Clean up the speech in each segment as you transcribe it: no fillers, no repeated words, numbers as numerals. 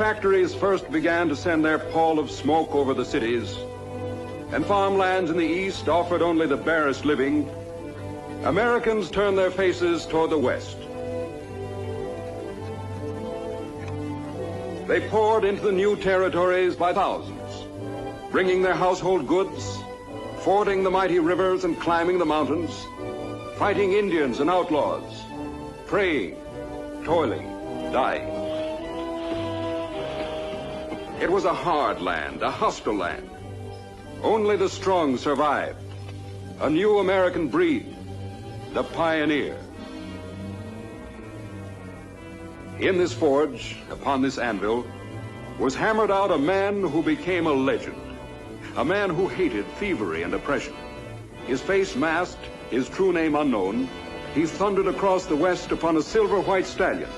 factories first began to send their pall of smoke over the cities, and farmlands in the east offered only the barest living, Americans turned their faces toward the west. They poured into the new territories by thousands, bringing their household goods, fording the mighty rivers and climbing the mountains, fighting Indians and outlaws, praying, toiling, dying. It was a hard land, a hostile land. Only the strong survived. A new American breed, the pioneer. In this forge, upon this anvil, was hammered out a man who became a legend. A man who hated thievery and oppression. His face masked, his true name unknown, he thundered across the West upon a silver-white stallion,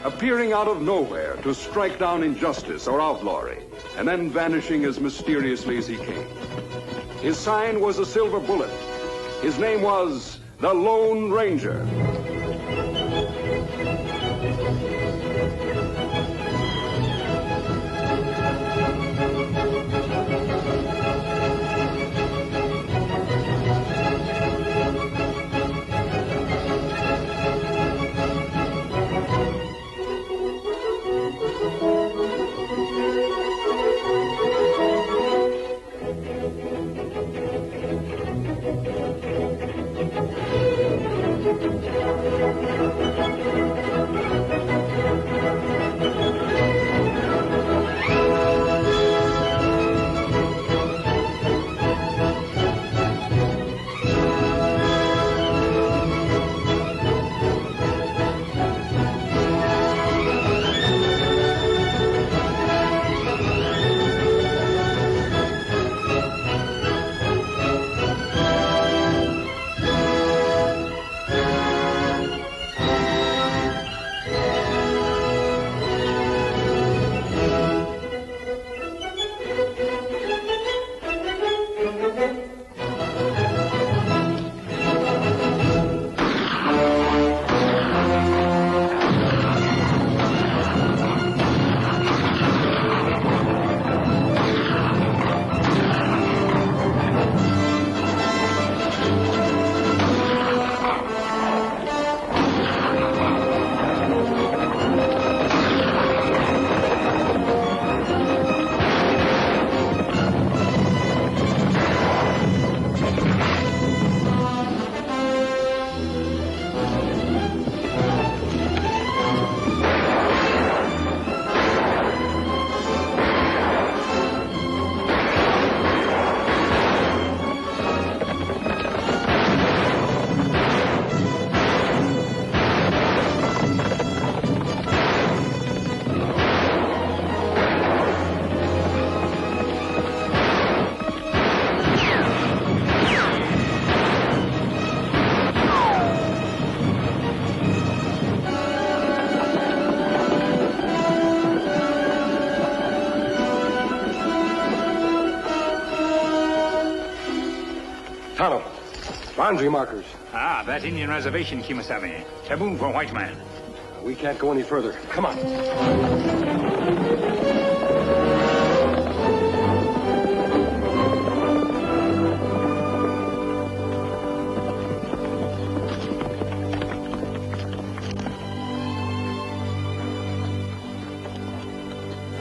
appearing out of nowhere to strike down injustice or outlawry, and then vanishing as mysteriously as he came. His sign was a silver bullet. His name was the Lone Ranger. Boundary markers. Ah, that Indian reservation, Kimasabi. Taboo for white man. We can't go any further. Come on.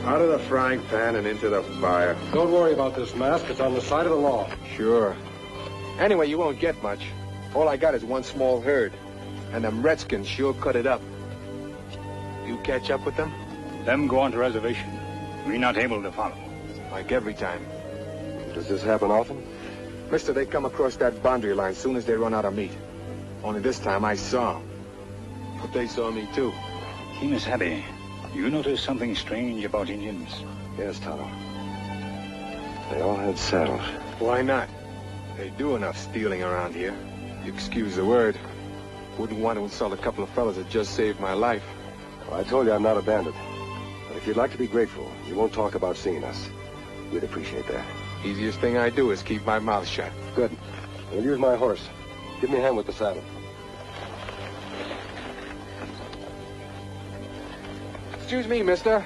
Out of the frying pan and into the fire. Don't worry about this mask. It's on the side of the law. Sure. Anyway, you won't get much. All I got is one small herd. And them redskins sure cut it up. You catch up with them? Them go on to reservation. We not able to follow. Like every time. Does this happen often? Mister, they come across that boundary line soon as they run out of meat. Only this time I saw them. But they saw me too. Kimasabi, you notice something strange about Indians? Yes, Tonto. They all had saddles. Why not? They do enough stealing around here. You excuse the word. Wouldn't want to insult a couple of fellas that just saved my life. Well, I told you I'm not a bandit. But if you'd like to be grateful, you won't talk about seeing us. We'd appreciate that. Easiest thing I do is keep my mouth shut. Good. We'll use my horse. Give me a hand with the saddle. Excuse me, mister.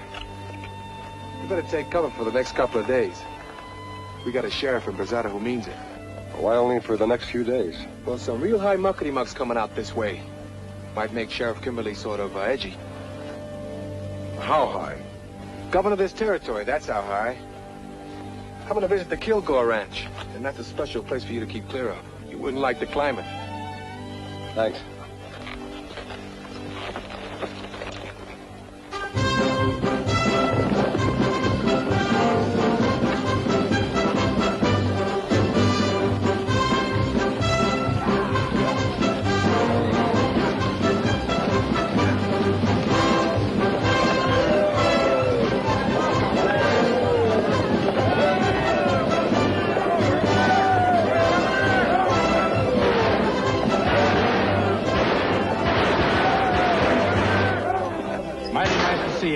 You better take cover for the next couple of days. We got a sheriff in Brazada who means it. Why only for the next few days? Well, some real high muckety-mucks coming out this way. Might make Sheriff Kimberly sort of edgy. How high? Governor of this territory, that's how high. Coming to visit the Kilgore Ranch. And that's a special place for you to keep clear of. You wouldn't like the climate. Thanks.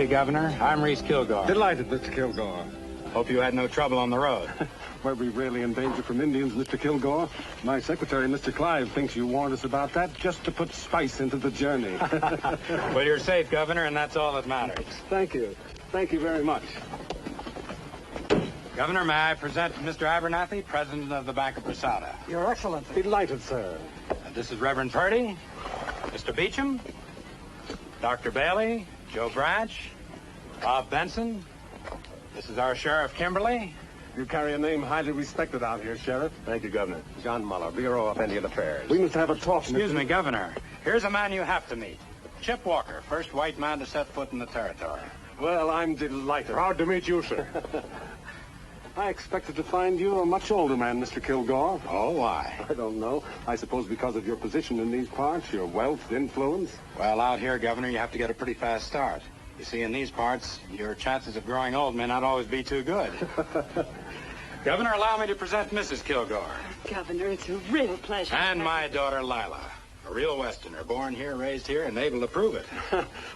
Governor. I'm Reese Kilgore. Delighted, Mr. Kilgore. Hope you had no trouble on the road. Were we really in danger from Indians, Mr. Kilgore? My secretary, Mr. Clive, thinks you warned us about that just to put spice into the journey. Well, you're safe, Governor, and that's all that matters. Thank you. Thank you very much. Governor, may I present Mr. Abernathy, President of the Bank of Brazada? Your Excellency. Delighted, sir. This is Reverend Purdy, Mr. Beecham, Dr. Bailey, Joe Branch, Bob Benson. This is our Sheriff Kimberly. You carry a name highly respected out here, Sheriff. Thank you, Governor. John Muller, Bureau of Indian Affairs. We must have a talk. Excuse me, Governor. Here's a man you have to meet. Chip Walker, first white man to set foot in the territory. Well, I'm delighted. Proud to meet you, sir. I expected to find you a much older man, Mr. Kilgore. Oh, why? I don't know. I suppose because of your position in these parts, your wealth, influence. Well, out here, Governor, you have to get a pretty fast start. You see, in these parts, your chances of growing old may not always be too good. Governor, allow me to present Mrs. Kilgore. Governor, it's a real pleasure. And my daughter, Lila. A real Westerner, born here, raised here, and able to prove it.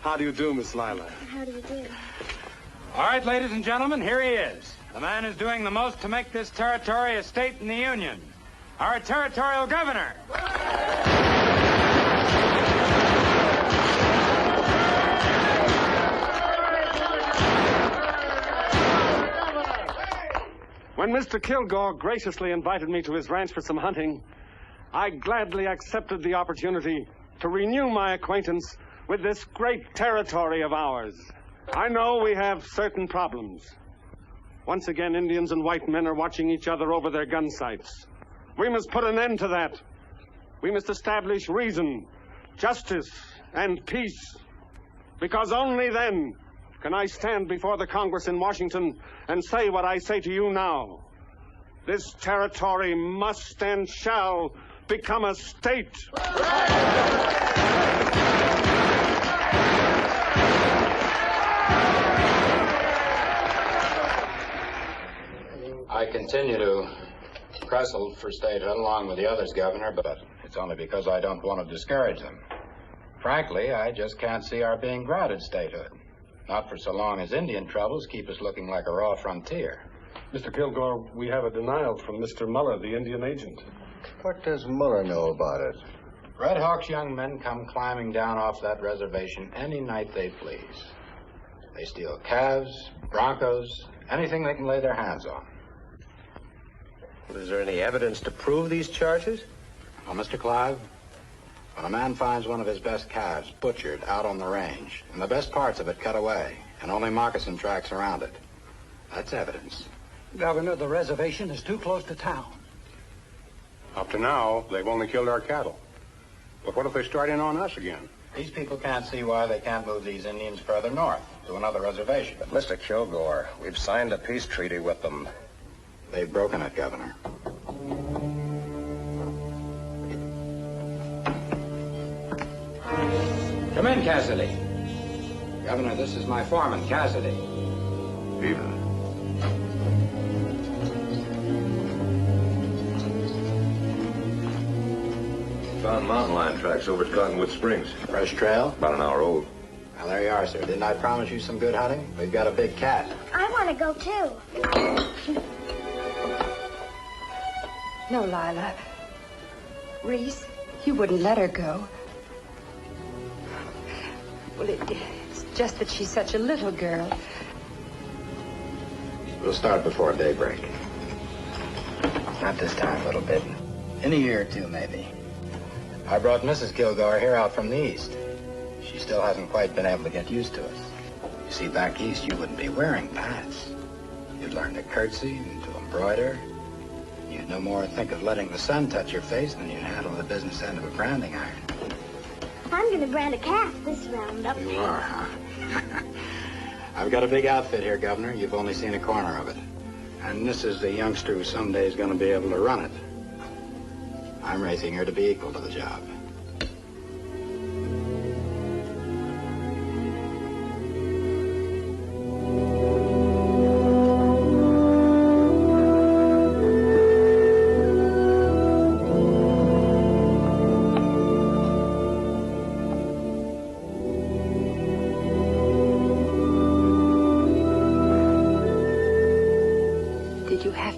How do you do, Miss Lila? How do you do? All right, ladies and gentlemen, here he is. The man who's doing the most to make this territory a state in the Union. Our territorial governor. When Mr. Kilgore graciously invited me to his ranch for some hunting, I gladly accepted the opportunity to renew my acquaintance with this great territory of ours. I know we have certain problems. Once again, Indians and white men are watching each other over their gun sights. We must put an end to that. We must establish reason, justice, and peace. Because only then can I stand before the Congress in Washington and say what I say to you now. This territory must and shall become a state. I continue to wrestle for statehood along with the others, Governor, but it's only because I don't want to discourage them. Frankly, I just can't see our being granted statehood. Not for so long as Indian troubles keep us looking like a raw frontier. Mr. Kilgore, we have a denial from Mr. Muller, the Indian agent. What does Muller know about it? Red Hawk's young men come climbing down off that reservation any night they please. They steal calves, broncos, anything they can lay their hands on. Is there any evidence to prove these charges? Well, Mr. Clive, when a man finds one of his best calves butchered out on the range, and the best parts of it cut away, and only moccasin tracks around it, that's evidence. Governor, the reservation is too close to town. Up to now, they've only killed our cattle. But what if they start in on us again? These people can't see why they can't move these Indians further north to another reservation. But, Mr. Kilgore, we've signed a peace treaty with them. They've broken it, Governor. Come in, Cassidy. Governor, this is my foreman, Cassidy. Evening. Found mountain lion tracks over at Cottonwood Springs. Fresh trail? About an hour old. Well, there you are, sir. Didn't I promise you some good hunting? We've got a big cat. I want to go, too. No, Lila. Reese, you wouldn't let her go. Well, it's just that she's such a little girl. We'll start before daybreak. Not this time, little bit. In a year or two, maybe. I brought Mrs. Kilgore here out from the east. She still hasn't quite been able to get used to us. You see, back east, you wouldn't be wearing pants. You'd learn to curtsy and to embroider. You'd no more think of letting the sun touch your face than you'd handle the business end of a branding iron. I'm going to brand a calf this roundup. You are, huh? I've got a big outfit here, Governor. You've only seen a corner of it. And this is the youngster who someday is going to be able to run it. I'm raising her to be equal to the job.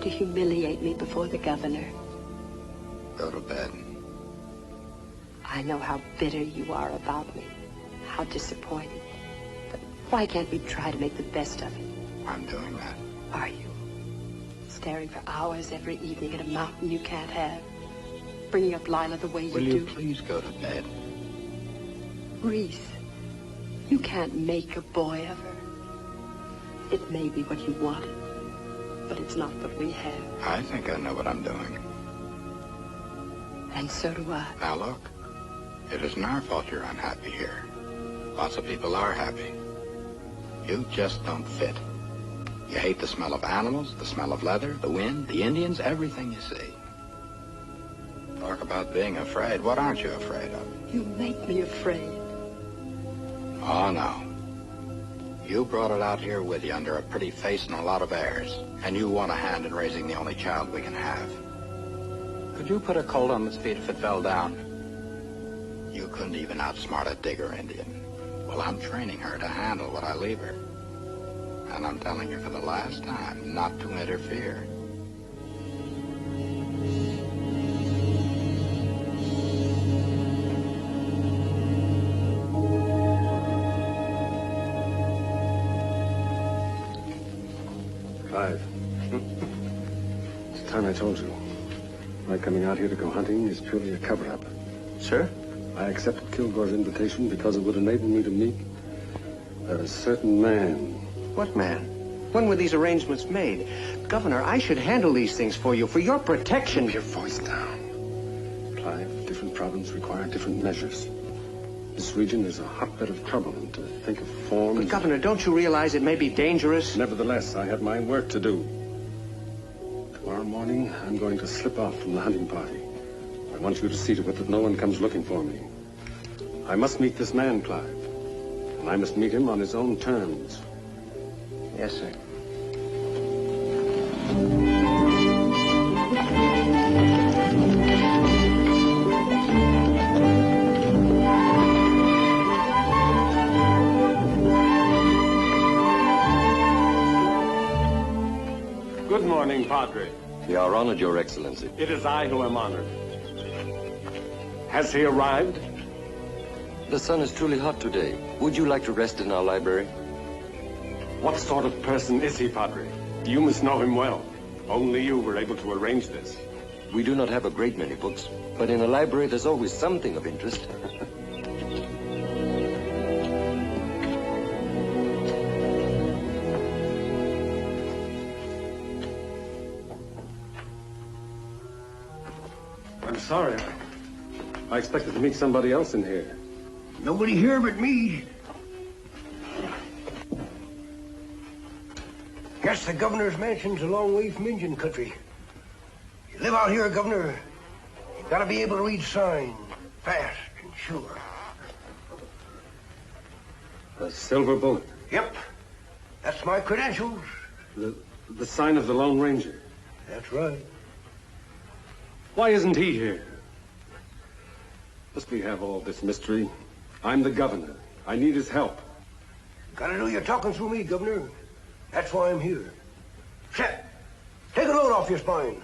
Humiliate me before the governor. Go to bed. I know how bitter you are about me, how disappointed. But why can't we try to make the best of it? I'm doing that. Are you? Staring for hours every evening at a mountain you can't have? Bringing up Lila the way you do? Will you please go to bed? Reese, you can't make a boy of her. It may be what you wanted, but it's not what we have. I think I know what I'm doing. And so do I. Now look, it isn't our fault you're unhappy here. Lots of people are happy. You just don't fit. You hate the smell of animals, the smell of leather, the wind, the Indians, everything you see. Talk about being afraid. What aren't you afraid of? You make me afraid. Oh, no. You brought it out here with you under a pretty face and a lot of airs. And you want a hand in raising the only child we can have. Could you put a colt on its feet if it fell down? You couldn't even outsmart a Digger Indian. Well, I'm training her to handle what I leave her. And I'm telling her for the last time not to interfere. Clive. It's the time I told you. My coming out here to go hunting is purely a cover-up. Sir? I accepted Kilgore's invitation because it would enable me to meet a certain man. What man? When were these arrangements made? Governor, I should handle these things for you, for your protection. Keep your voice down. Clive, different problems require different measures. This region is a hotbed of trouble, and to think of forms... But, Governor, don't you realize it may be dangerous? Nevertheless, I have my work to do. Tomorrow morning, I'm going to slip off from the hunting party. I want you to see to it that no one comes looking for me. I must meet this man, Clive. And I must meet him on his own terms. Yes, sir. Good morning, Padre. We are honored, Your Excellency. It is I who am honored. Has he arrived? The sun is truly hot today. Would you like to rest in our library? What sort of person is he, Padre? You must know him well. Only you were able to arrange this. We do not have a great many books, but in a library there's always something of interest. I'm sorry. I expected to meet somebody else in here. Nobody here but me. Guess the governor's mansion's a long way from Indian country. You live out here, Governor, you gotta be able to read signs, fast and sure. A silver bullet. Yep, that's my credentials. The sign of the Lone Ranger. That's right. Why isn't he here? Must we have all this mystery? I'm the governor. I need his help. Gotta do your talking through me, Governor. That's why I'm here. Shep, take a load off your spine.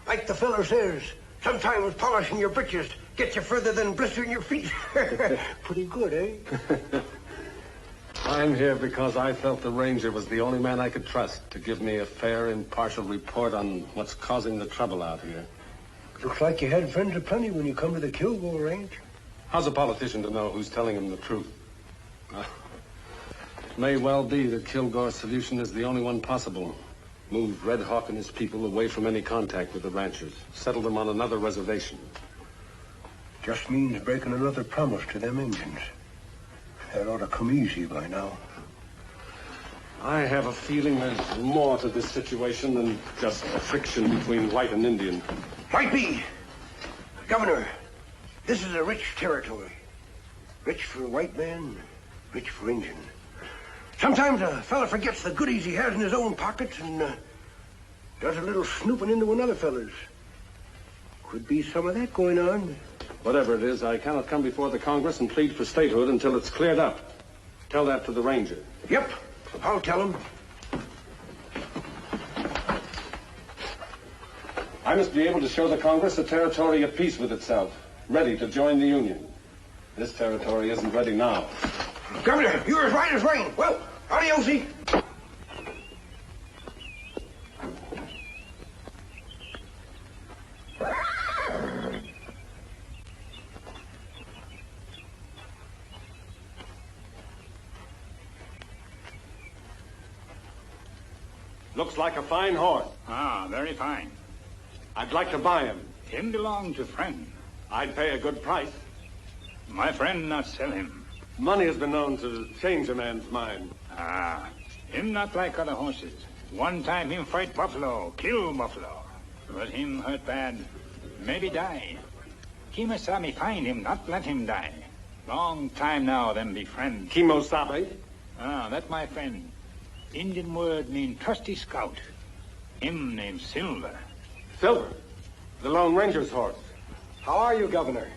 Like the feller says, sometimes polishing your britches gets you further than blistering your feet. Pretty good, eh? I'm here because I felt the ranger was the only man I could trust to give me a fair, impartial report on what's causing the trouble out here. Looks like you had friends aplenty when you come to the Kilgore Ranch. How's a politician to know who's telling him the truth? It may well be that Kilgore's solution is the only one possible. Move Red Hawk and his people away from any contact with the ranchers. Settle them on another reservation. Just means breaking another promise to them Indians. That ought to come easy by now. I have a feeling there's more to this situation than just friction between white and Indian. Might be. Governor, this is a rich territory. Rich for white man, rich for Indian. Sometimes a fella forgets the goodies he has in his own pockets and does a little snooping into another fella's. Could be some of that going on. Whatever it is, I cannot come before the Congress and plead for statehood until it's cleared up. Tell that to the ranger. Yep, I'll tell him. I must be able to show the Congress a territory at peace with itself, ready to join the Union. This territory isn't ready now. Governor, you're as right as rain. Well, adios-y. Looks like a fine horse. Ah, very fine. I'd like to buy him. Him belong to friend. I'd pay a good price. My friend not sell him. Money has been known to change a man's mind. Ah, him not like other horses. One time him fight buffalo, kill buffalo. But him hurt bad, maybe die. Kemosabe find him, not let him die. Long time now, them be friends. Kemosabe? Ah, that my friend. Indian word mean trusty scout. Him named Silver. Silver? The Lone Ranger's horse. How are you, Governor?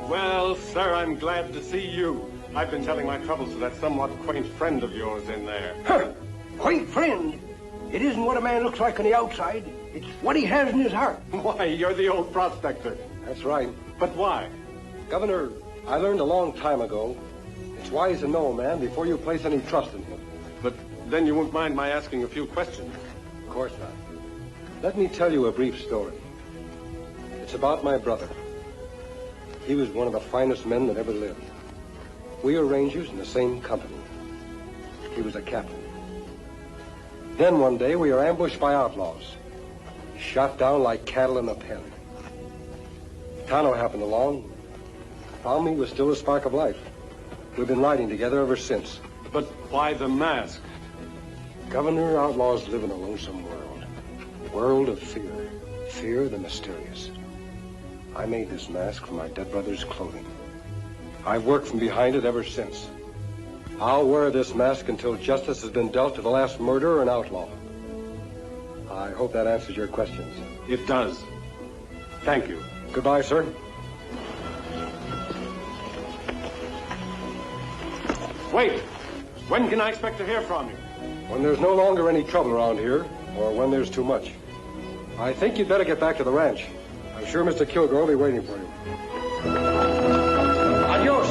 Well, sir, I'm glad to see you. I've been telling my troubles to that somewhat quaint friend of yours in there. Huh. Quaint friend? It isn't what a man looks like on the outside. It's what he has in his heart. Why, you're the old prospector. That's right. But why? Governor, I learned a long time ago, it's wise to know a man before you place any trust in him. But then you won't mind my asking a few questions. Of course not. Let me tell you a brief story. It's about my brother. He was one of the finest men that ever lived. We were rangers in the same company. He was a captain. Then one day we were ambushed by outlaws. Shot down like cattle in a pen. Tano happened along. Found me with still a spark of life. We've been riding together ever since. But why the mask? Governor, outlaws live in a lonesome world. A world of fear. Fear the mysterious. I made this mask from my dead brother's clothing. I've worked from behind it ever since. I'll wear this mask until justice has been dealt to the last murderer and outlaw. I hope that answers your questions. It does. Thank you. Goodbye, sir. Wait! When can I expect to hear from you? When there's no longer any trouble around here, or when there's too much. I think you'd better get back to the ranch. I'm sure Mr. Kilgore will be waiting for you. Adios!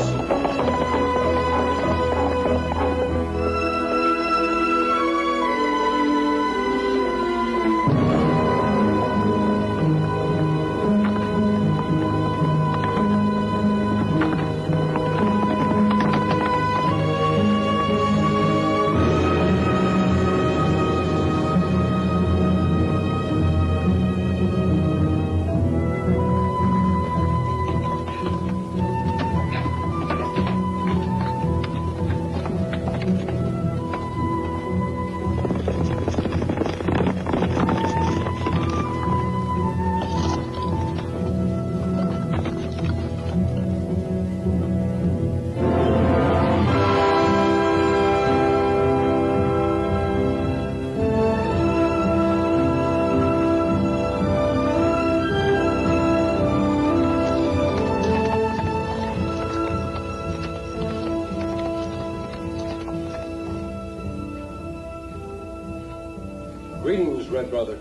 Greetings, Red Brother.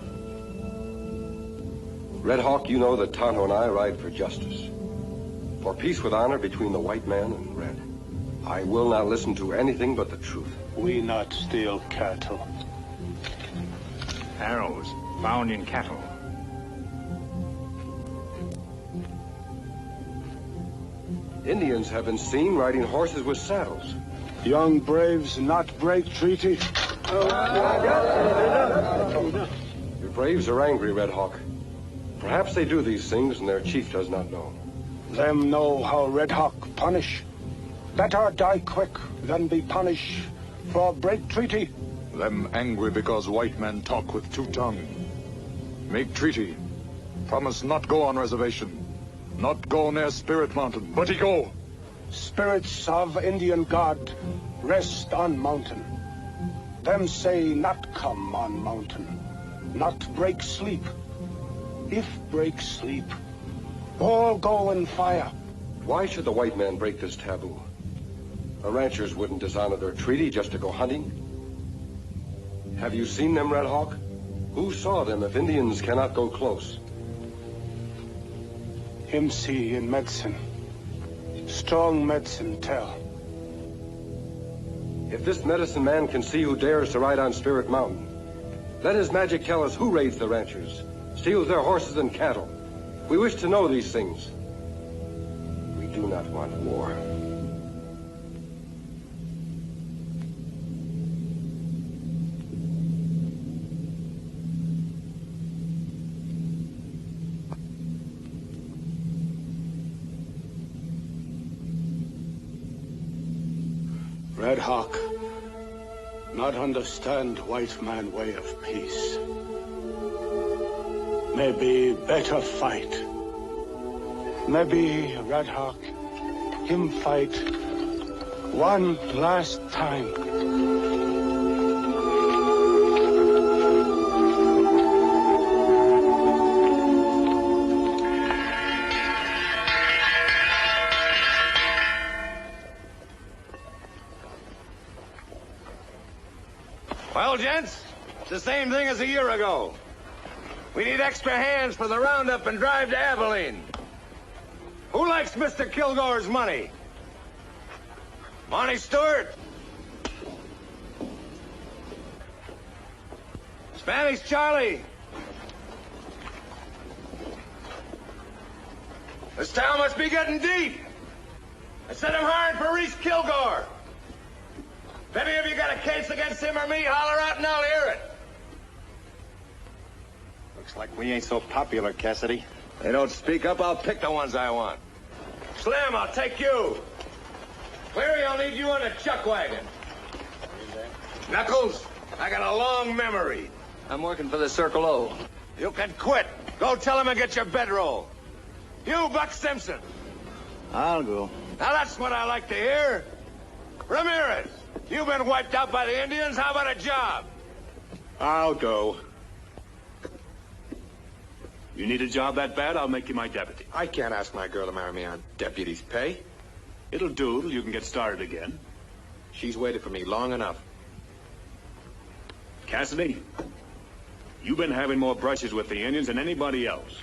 Red Hawk, you know that Tonto and I ride for justice. for peace with honor between the white man and red. I will not listen to anything but the truth. We not steal cattle. Arrows found in cattle. Indians have been seen riding horses with saddles. Young braves not break treaty. Your braves are angry, Red Hawk. Perhaps they do these things and their chief does not know. Them know how Red Hawk punish. Better die quick than be punished for break treaty. Them angry because white men talk with two tongue. Make treaty. Promise not go on reservation. Not go near Spirit Mountain, but he go. Spirits of Indian God rest on mountain. Them say not come on mountain. Not break sleep. If break sleep, all go in fire. Why should the white man break this taboo? The ranchers wouldn't dishonor their treaty just to go hunting. Have you seen them, Red Hawk? Who saw them if Indians cannot go close? Him see in medicine. Strong medicine tell. If this medicine man can see who dares to ride on Spirit Mountain, let his magic tell us who raids the ranchers, steals their horses and cattle. We wish to know these things. We do not want war. Red Hawk, not understand white man way of peace. Maybe better fight. Maybe Red Hawk, him fight one last time. Well, gents, it's the same thing as a year ago. We need extra hands for the roundup and drive to Abilene. Who likes Mr. Kilgore's money? Monty Stewart? Spanish Charlie? This town must be getting deep. I said I'm hiring for Reese Kilgore. If any of you got a case against him or me, holler out and I'll hear it. Looks like we ain't so popular, Cassidy. They don't speak up, I'll pick the ones I want. Slim, I'll take you. Cleary, I'll need you on a chuck wagon. Knuckles, I got a long memory. I'm working for the Circle O. You can quit. Go tell him and get your bedroll. You, Buck Simpson. I'll go. Now that's what I like to hear. Ramirez, you've been wiped out by the Indians. How about a job? I'll go. You need a job that bad, I'll make you my deputy. I can't ask my girl to marry me on deputy's pay. It'll do till you can get started again. She's waited for me long enough. Cassidy, you've been having more brushes with the Indians than anybody else.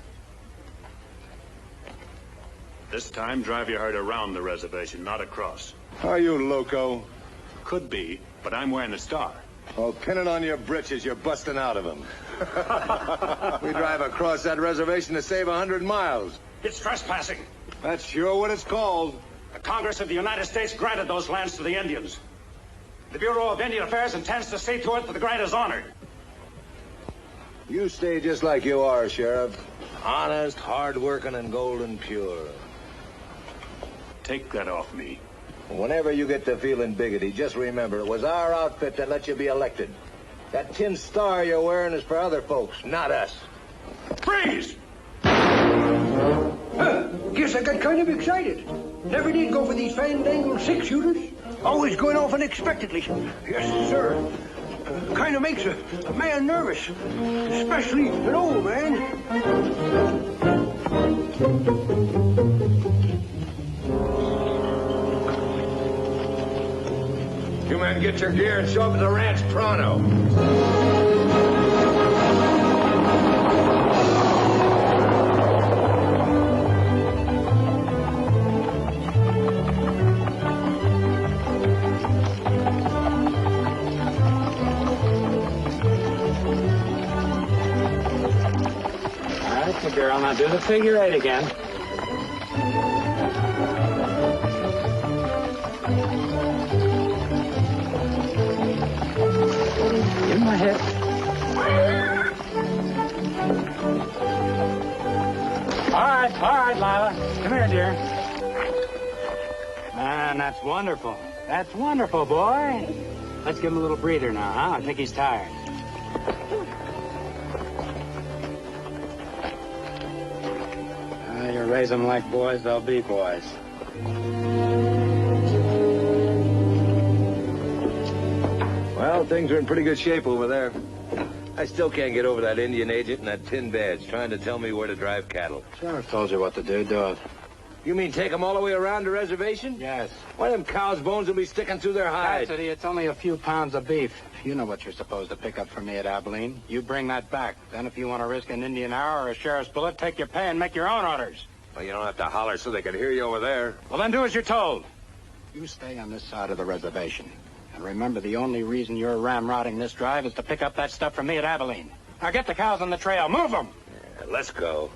This time, drive your herd around the reservation, not across. Are you loco? Could be, but I'm wearing the star. Oh, pin it on your britches. You're busting out of them. We drive across that reservation to save 100 miles. It's trespassing. That's sure what it's called. The Congress of the United States granted those lands to the Indians. The Bureau of Indian Affairs intends to see to it that the grant is honored. You stay just like you are, Sheriff. Honest, hard-working, and golden pure. Take that off me. Whenever you get to feeling biggity, just remember it was our outfit that let you be elected. That tin star you're wearing is for other folks, not us. Freeze! Guess I got kind of excited. Never did go for these fandangled six-shooters. Always going off unexpectedly. Yes, sir. Kind of makes a man nervous, especially an old man. You men get your gear and show up at the ranch pronto. girl. Now do the figure 8 again. Give him a hit. All right, Lila. Come here, dear. Man, that's wonderful. That's wonderful, boy. Let's give him a little breather now, huh? I think he's tired. You raise them like boys, they'll be boys. Well, things are in pretty good shape over there. I still can't get over that Indian agent and that tin badge trying to tell me where to drive cattle. Sheriff told you what to do. Do it. You mean take them all the way around the reservation? Yes. Why, them cows' bones will be sticking through their hides. Cassidy, it's only a few pounds of beef. You know what you're supposed to pick up for me at Abilene. You bring that back. Then if you want to risk an Indian hour or a sheriff's bullet, take your pay and make your own orders. Well, you don't have to holler so they can hear you over there. Well, then do as you're told. You stay on this side of the reservation. And remember, the only reason you're ramrodding this drive is to pick up that stuff from me at Abilene. Now get the cows on the trail. Move them! Yeah, let's go.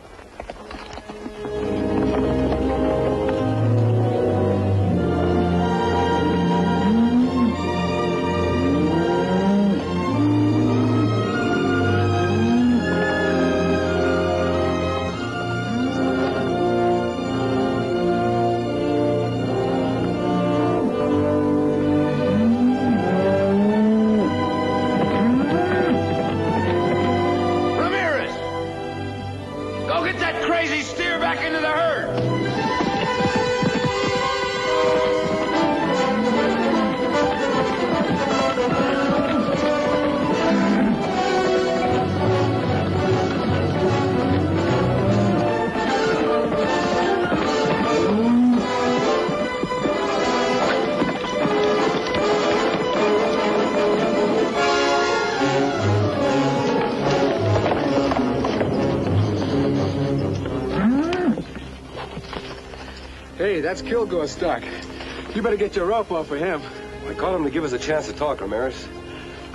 Hey, that's Kilgore's stock. You better get your rope off for him. I called him to give us a chance to talk, Ramirez.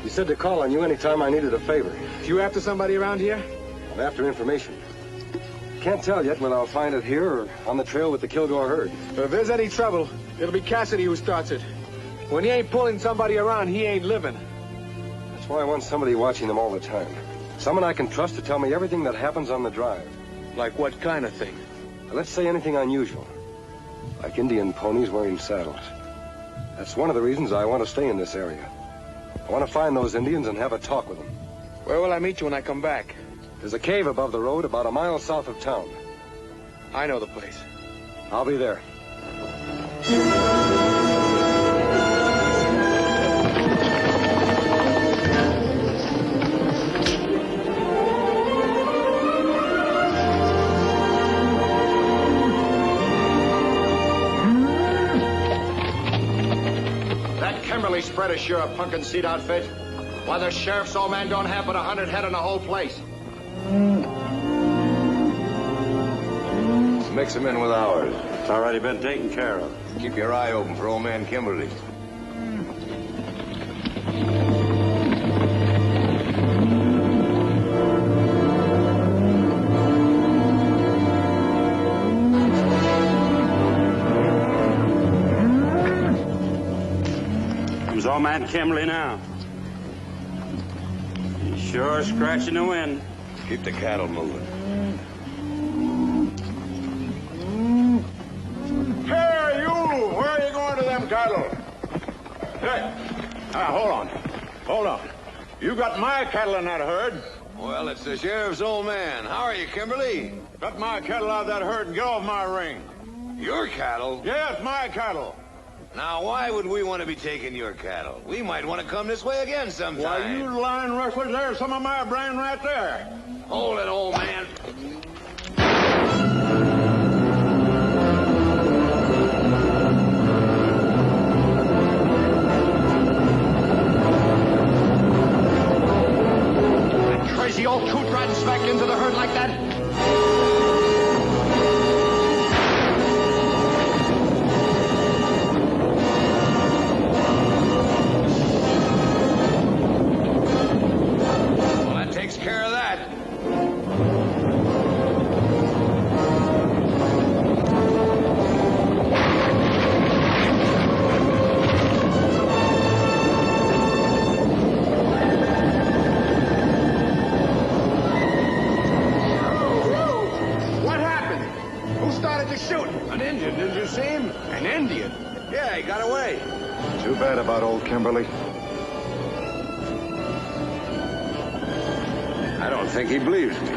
He said to call on you anytime I needed a favor. You after somebody around here? I'm after information. Can't tell yet whether I'll find it here or on the trail with the Kilgore herd. But if there's any trouble, it'll be Cassidy who starts it. When he ain't pulling somebody around, he ain't living. That's why I want somebody watching them all the time. Someone I can trust to tell me everything that happens on the drive. Like what kind of thing? Let's say anything unusual. Like Indian ponies wearing saddles. That's one of the reasons I want to stay in this area. I want to find those Indians and have a talk with them. Where will I meet you when I come back? There's a cave above the road about a mile south of town. I know the place. I'll be there. Spread is sure a pumpkin seed outfit. Why, the sheriff's old man don't have but 100 head in the whole place. Mix them in with ours. It's already been taken care of. Keep your eye open for old man Kimberly. Old man Kimberly now. He's sure scratching the wind. Keep the cattle moving. Hey, you! Where are you going to them cattle? Hey, hold on. Hold on. You got my cattle in that herd. Well, it's the sheriff's old man. How are you, Kimberly? Cut my cattle out of that herd and get off my ring. Your cattle? Yes, my cattle. Now, why would we want to be taking your cattle? We might want to come this way again sometime. Why, you lying rustlers, there's some of my brain right there. Hold it, old man. That crazy old coot riding smack into the herd like that? Care of that. guy. Got away. Too bad about old Kimberly. I don't think he believes me.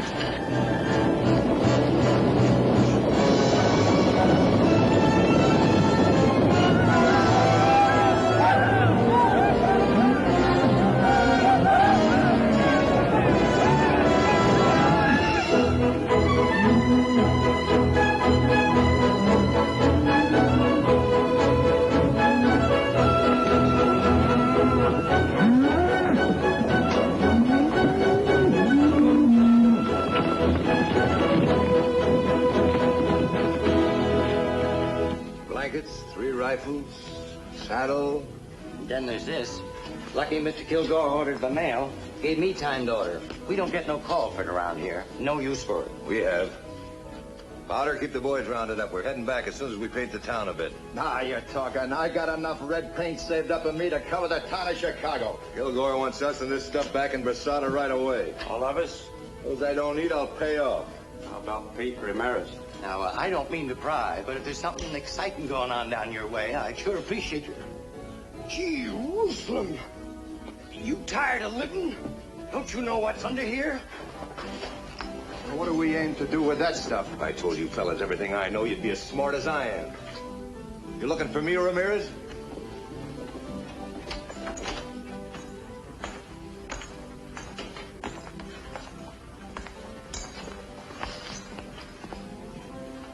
Blankets, 3 rifles, saddle. Then there's this. Lucky Mr. Kilgore ordered by mail. Gave me time to order. We don't get no call for it around here. No use for it. We have. Powder, keep the boys rounded up. We're heading back as soon as we paint the town a bit. Nah, you're talking. I got enough red paint saved up in me to cover the town of Chicago. Kilgore wants us and this stuff back in Brasada right away. All of us? Those I don't need, I'll pay off. How about Pete Ramirez? Now, I don't mean to pry, but if there's something exciting going on down your way, I'd sure appreciate it. Gee, Jerusalem. You tired of living? Don't you know what's under here? Well, what do we aim to do with that stuff? If I told you fellas everything I know, you'd be as smart as I am. You looking for me, Ramirez?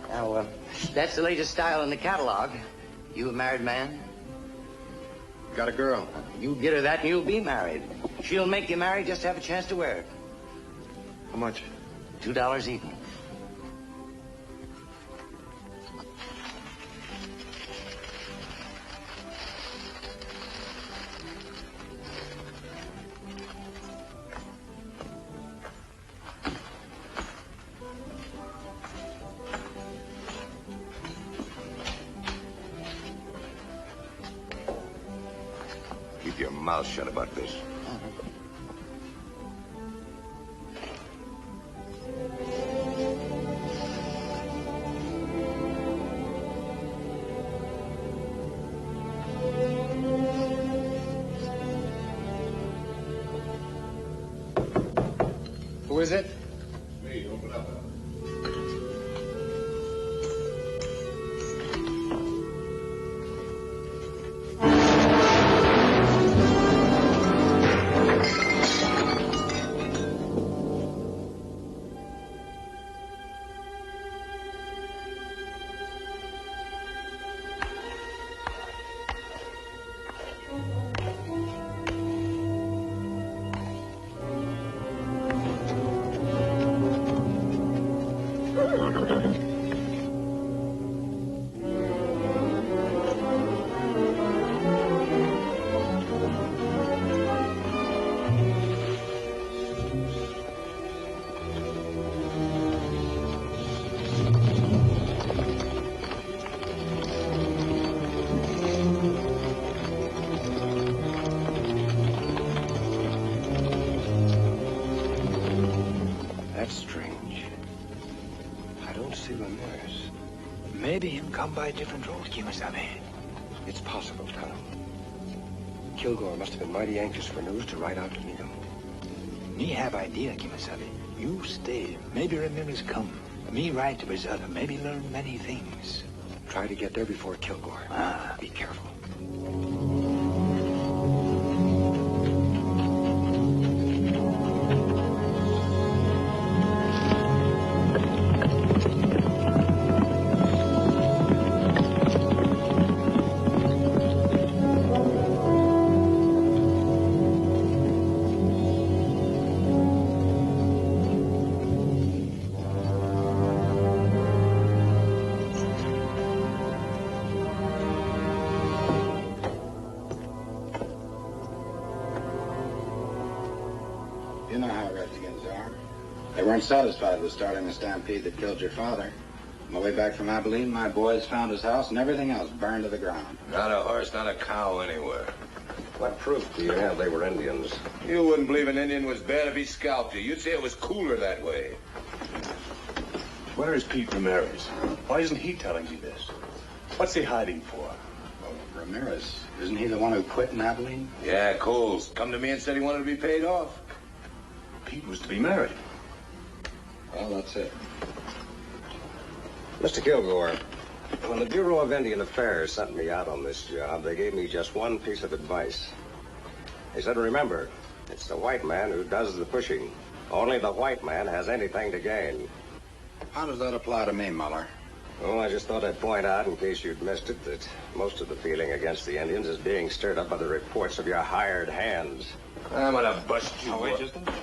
Now, that's the latest style in the catalog. You a married man? Got a girl. You get her that and you'll be married. She'll make you married just to have a chance to wear it. How much? $2 even. Keep your mouth shut about this. Who is it? Me, open up. That's strange. I don't see Ramirez. Maybe him come by a different road, Kimasabi. It's possible, Tom. Kilgore must have been mighty anxious for news to ride out to meet him. Me have idea, Kimasabi. You stay. Maybe Ramirez come. Me ride to Brazil. Maybe learn many things. Try to get there before Kilgore. Be careful. You know how Redskins are. They weren't satisfied with starting the stampede that killed your father. On my way back from Abilene, my boys found his house and everything else burned to the ground. Not a horse, not a cow anywhere. What proof do you have they were Indians? You wouldn't believe an Indian was bad if he scalped you. You'd say it was cooler that way. Where is Pete Ramirez? Why isn't he telling me this? What's he hiding for? Oh, for Ramirez. Isn't he the one who quit in Abilene? Yeah, Coles. Come to me and said he wanted to be paid off. Pete was to be married. Well, that's it. Mr. Kilgore, when the Bureau of Indian Affairs sent me out on this job, they gave me just one piece of advice. They said, remember, it's the white man who does the pushing. Only the white man has anything to gain. How does that apply to me, Muller? Oh, I just thought I'd point out, in case you'd missed it, that most of the feeling against the Indians is being stirred up by the reports of your hired hands. I'm gonna bust you. Oh, wait just a minute.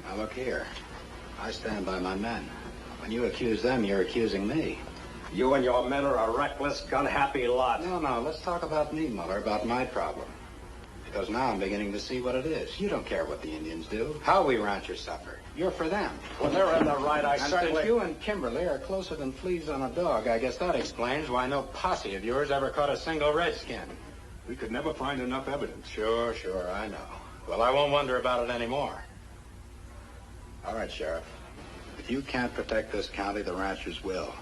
Now, look here. I stand by my men. When you accuse them, you're accusing me. You and your men are a reckless, gun-happy lot. No, let's talk about me, Muller, about my problem. Because now I'm beginning to see what it is. You don't care what the Indians do, how we ranchers suffer. You're for them. When they're in the right, I and certainly... since you and Kimberly are closer than fleas on a dog, I guess that explains why no posse of yours ever caught a single redskin. We could never find enough evidence. Sure, I know. Well, I won't wonder about it anymore. All right, Sheriff. If you can't protect this county, the ranchers will.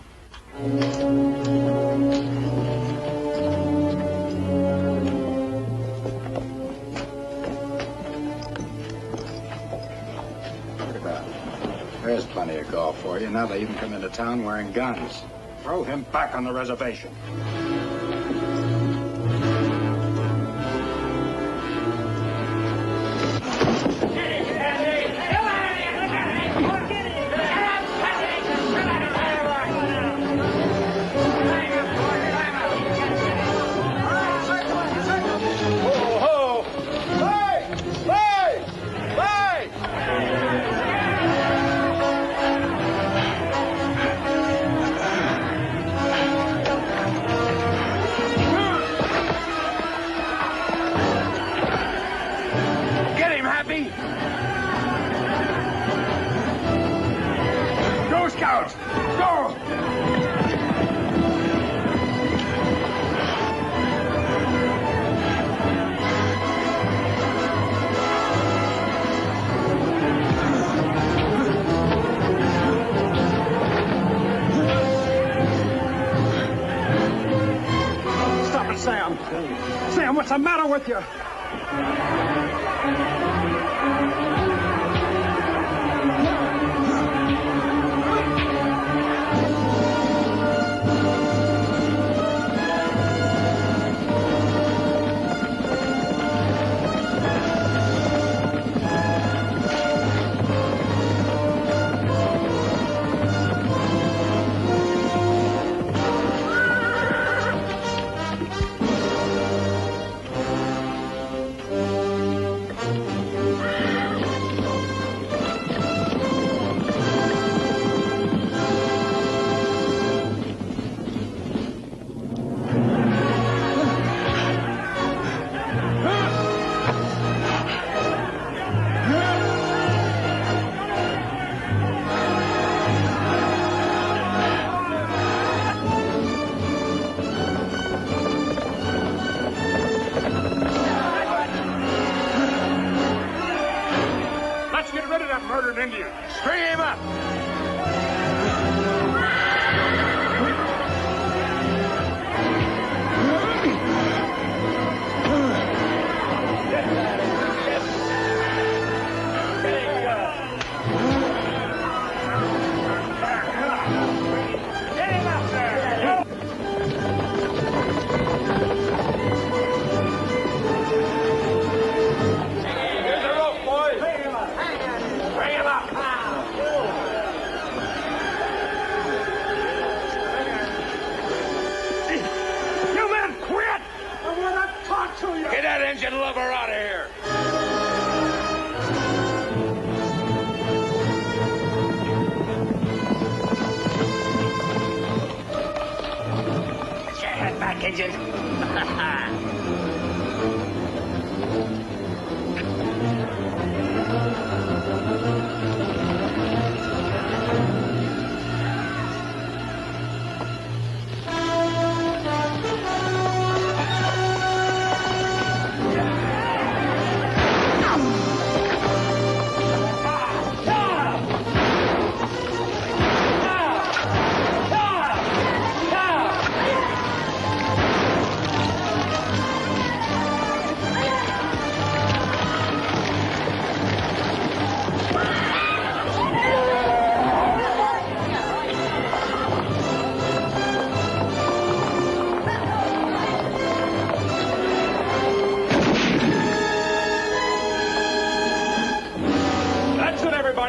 There's plenty of golf for you. Now they even come into town wearing guns. Throw him back on the reservation. Sam, what's the matter with you?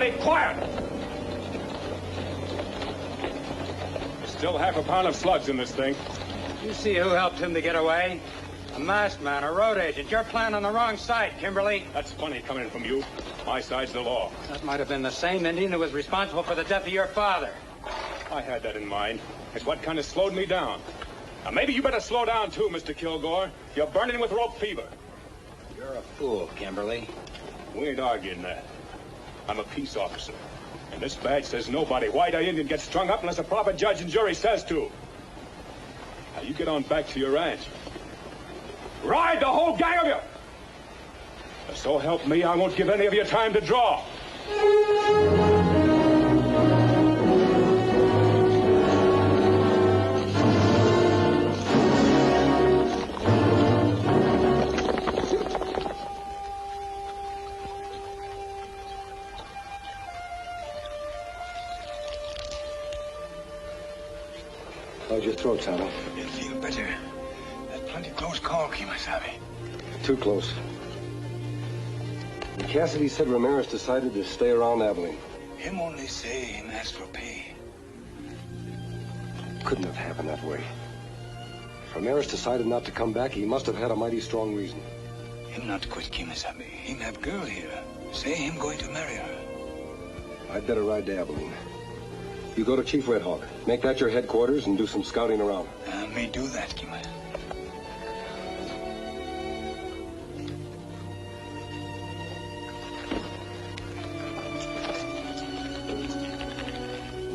Everybody quiet! Still half a pound of slugs in this thing. You see who helped him to get away? A masked man, a road agent. You're playing on the wrong side, Kimberly. That's funny coming from you. My side's the law. That might have been the same Indian who was responsible for the death of your father. I had that in mind. It's what kind of slowed me down. Now, maybe you better slow down, too, Mr. Kilgore. You're burning with rope fever. You're a fool, Kimberly. We ain't arguing that. I'm a peace officer. And this badge says nobody, white or Indian, gets strung up unless a proper judge and jury says to. Now, you get on back to your ranch. Ride, the whole gang of you! So help me, I won't give any of you time to draw. How's your throat, Tonto? You feel better. That's plenty close call, Kimasabi. Too close. Cassidy said Ramirez decided to stay around Abilene. Him only say him ask for pay. Couldn't have happened that way. If Ramirez decided not to come back, he must have had a mighty strong reason. Him not quit, Kimasabi. Him have girl here. Say him going to marry her. I'd better ride to Abilene. You go to Chief Red Hawk. Make that your headquarters and do some scouting around. May do that, Kima.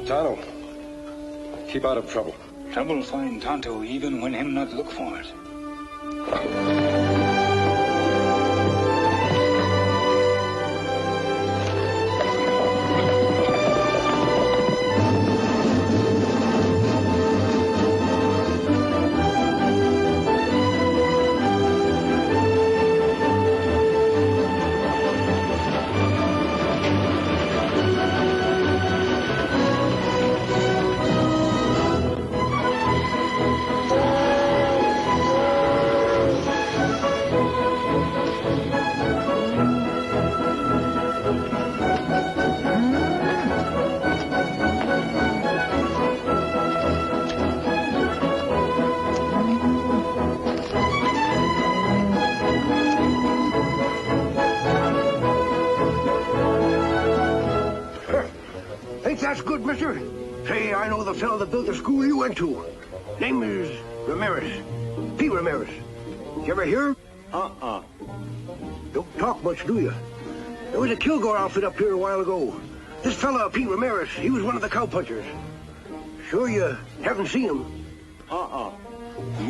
Tonto, keep out of trouble. Trouble find Tonto even when him not look for it. That's good, mister. Say, I know the fellow that built the school you went to. Name is Ramirez. P. Ramirez. You ever hear him? Don't talk much, do you? There was a Kilgore outfit up here a while ago. This fella, P. Ramirez, he was one of the cowpunchers. Sure you haven't seen him?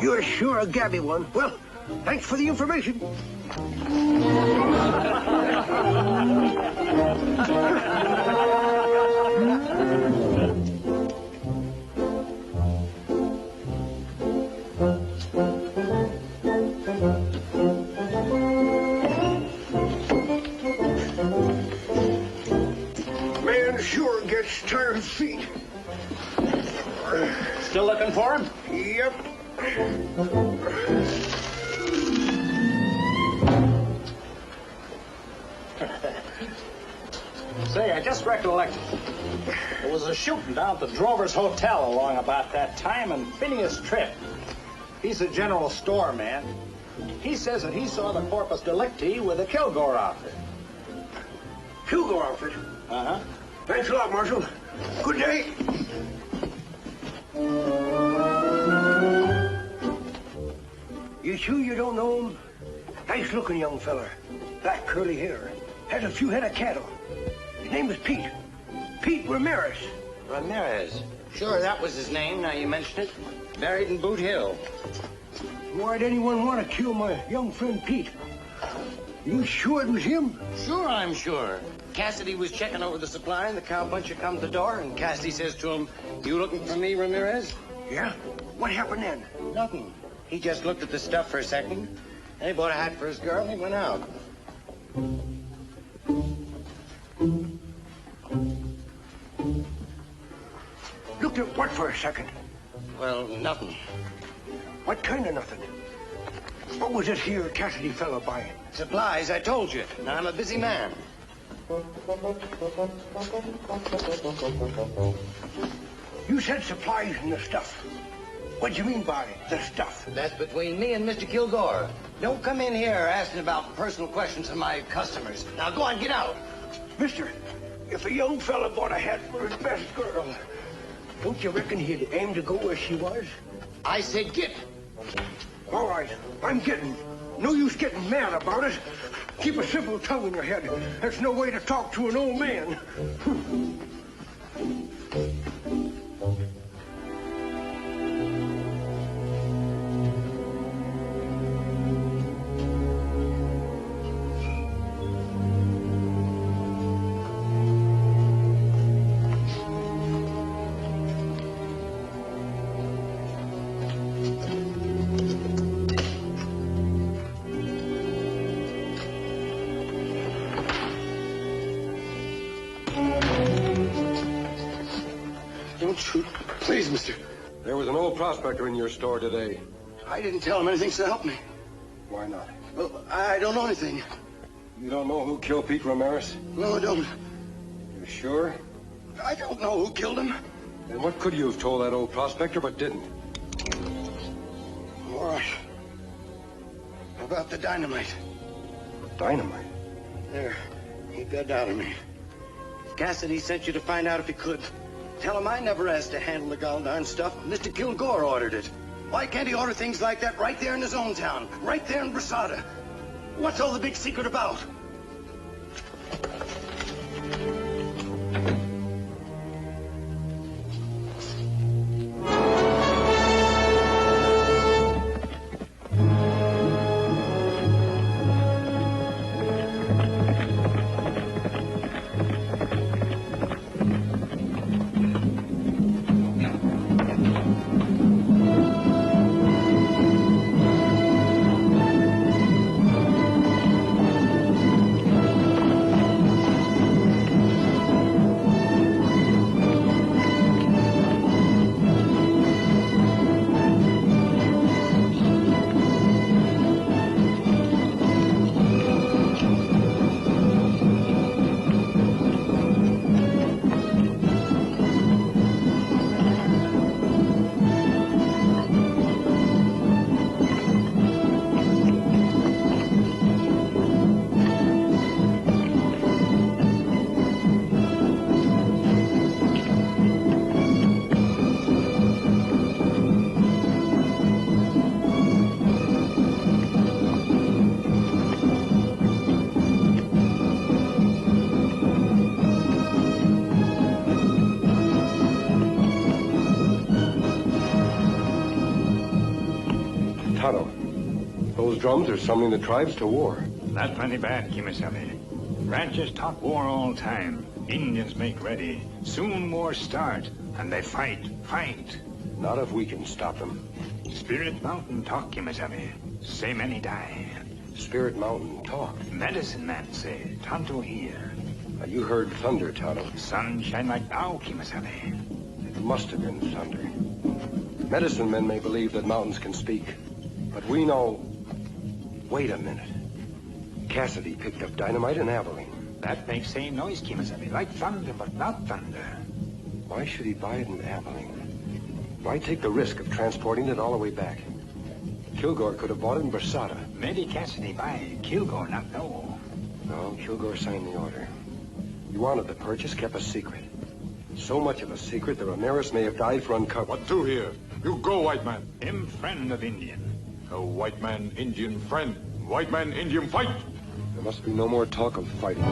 You're sure a gabby one. Well, thanks for the information. Man sure gets tired feet. Still looking for him? Yep. Say, I just recollected. There was a shooting down at the Drover's Hotel along about that time, and Phineas Tripp, he's a general store man. He says that he saw the Corpus Delicti with the Kilgore outfit. Kilgore outfit? Uh-huh. Thanks a lot, Marshal. Good day. You sure you don't know him? Nice-looking young feller. Black curly hair. Has a few head of cattle. His name is Pete. Pete Ramirez. Ramirez? Sure, that was his name, now you mention it. Buried in Boot Hill. Why'd anyone want to kill my young friend Pete? You sure it was him? Sure, I'm sure. Cassidy was checking over the supply, and the cowpuncher come to the door, and Cassidy says to him, "You looking for me, Ramirez?" Yeah? What happened then? Nothing. He just looked at the stuff for a second, and he bought a hat for his girl, and he went out. Looked at what for a second? Well, nothing. What kind of nothing? What was this here Cassidy fella buying? Supplies, I told you. Now, I'm a busy man. You said supplies and the stuff. What do you mean by the stuff? That's between me and Mr. Kilgore. Don't come in here asking about personal questions of my customers. Now go on, get out. Mister, if a young fella bought a hat for his best girl, don't you reckon he'd aim to go where she was? I said get. All right, I'm getting. No use getting mad about it. Keep a simple tongue in your head. There's no way to talk to an old man. Don't shoot. Please, mister. There was an old prospector in your store today. I didn't tell him anything to help me. Why not? Well, I don't know anything. You don't know who killed Pete Ramirez? No, I don't. You sure? I don't know who killed him. Then what could you have told that old prospector but didn't? All right. How about the dynamite? Dynamite? There. Keep that out of me. Cassidy sent you to find out if he could. Tell him I never asked to handle the gall-darn stuff. Mr. Kilgore ordered it. Why can't he order things like that right there in his own town? Right there in Brasada? What's all the big secret about? Those drums are summoning the tribes to war. Not plenty bad, Kimasabi. Ranchers talk war all time. Indians make ready. Soon war start, and they fight. Not if we can stop them. Spirit Mountain talk, Kimasabi. Say many die. Spirit Mountain talk? Medicine man say, Tonto here. You heard thunder, Tonto. Sun shine like now, Kimasabi. It must have been thunder. Medicine men may believe that mountains can speak, but we know... Wait a minute. Cassidy picked up dynamite in Abilene. That makes same noise, Kimasabi. Like thunder, but not thunder. Why should he buy it in Abilene? Why take the risk of transporting it all the way back? Kilgore could have bought it in Brasada. Maybe Cassidy buy it. Kilgore not know. No, Kilgore signed the order. He wanted the purchase kept a secret. So much of a secret that Ramirez may have died for uncovered. What do here? You go, white man. Him friend of Indian. A white man, Indian friend. White man, Indian fight. There must be no more talk of fighting.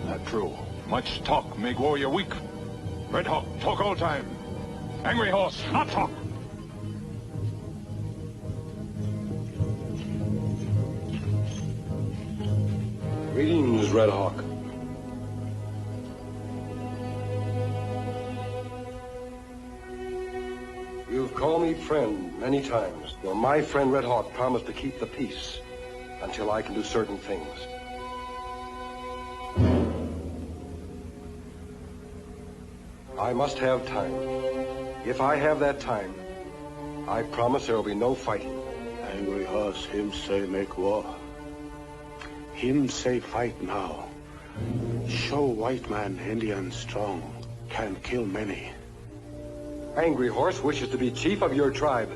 Not true. Much talk make warrior weak. Red Hawk, talk all time. Angry Horse, not talk. Greetings, Red Hawk. You've called me friend many times. Well, my friend Red Hawk promised to keep the peace until I can do certain things. I must have time. If I have that time, I promise there will be no fighting. Angry Horse, him say make war. Him say fight now. Show white man Indian strong, can kill many. Angry Horse wishes to be chief of your tribe.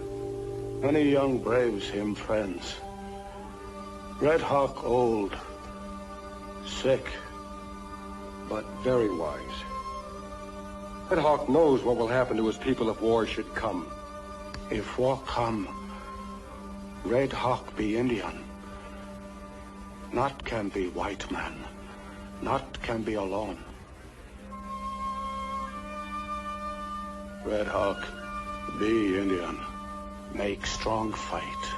Many young braves him friends. Red Hawk old, sick, but very wise. Red Hawk knows what will happen to his people if war should come. If war come, Red Hawk be Indian. Not can be white man. Not can be alone. Red Hawk be Indian. Make strong fight.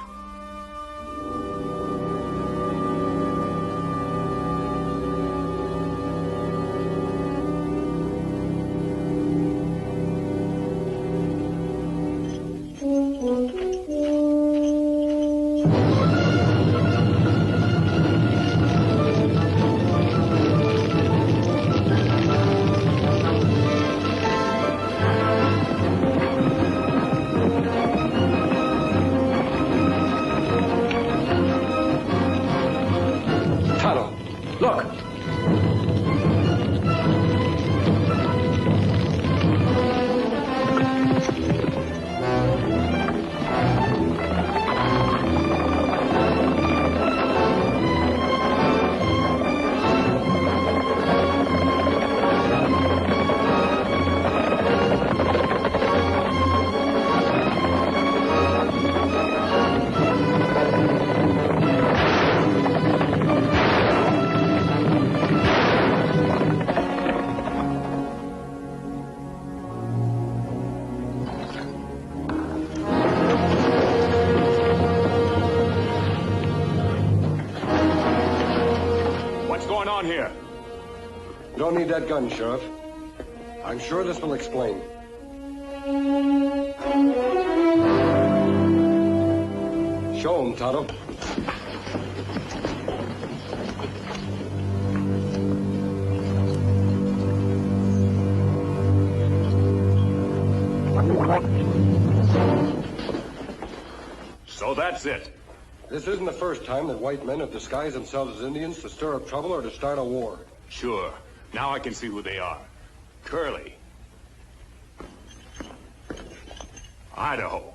Don't need that gun, Sheriff. I'm sure this will explain. Show him, Tonto. So that's it. This isn't the first time that white men have disguised themselves as Indians to stir up trouble or to start a war. Sure. Now I can see who they are. Curly. Idaho.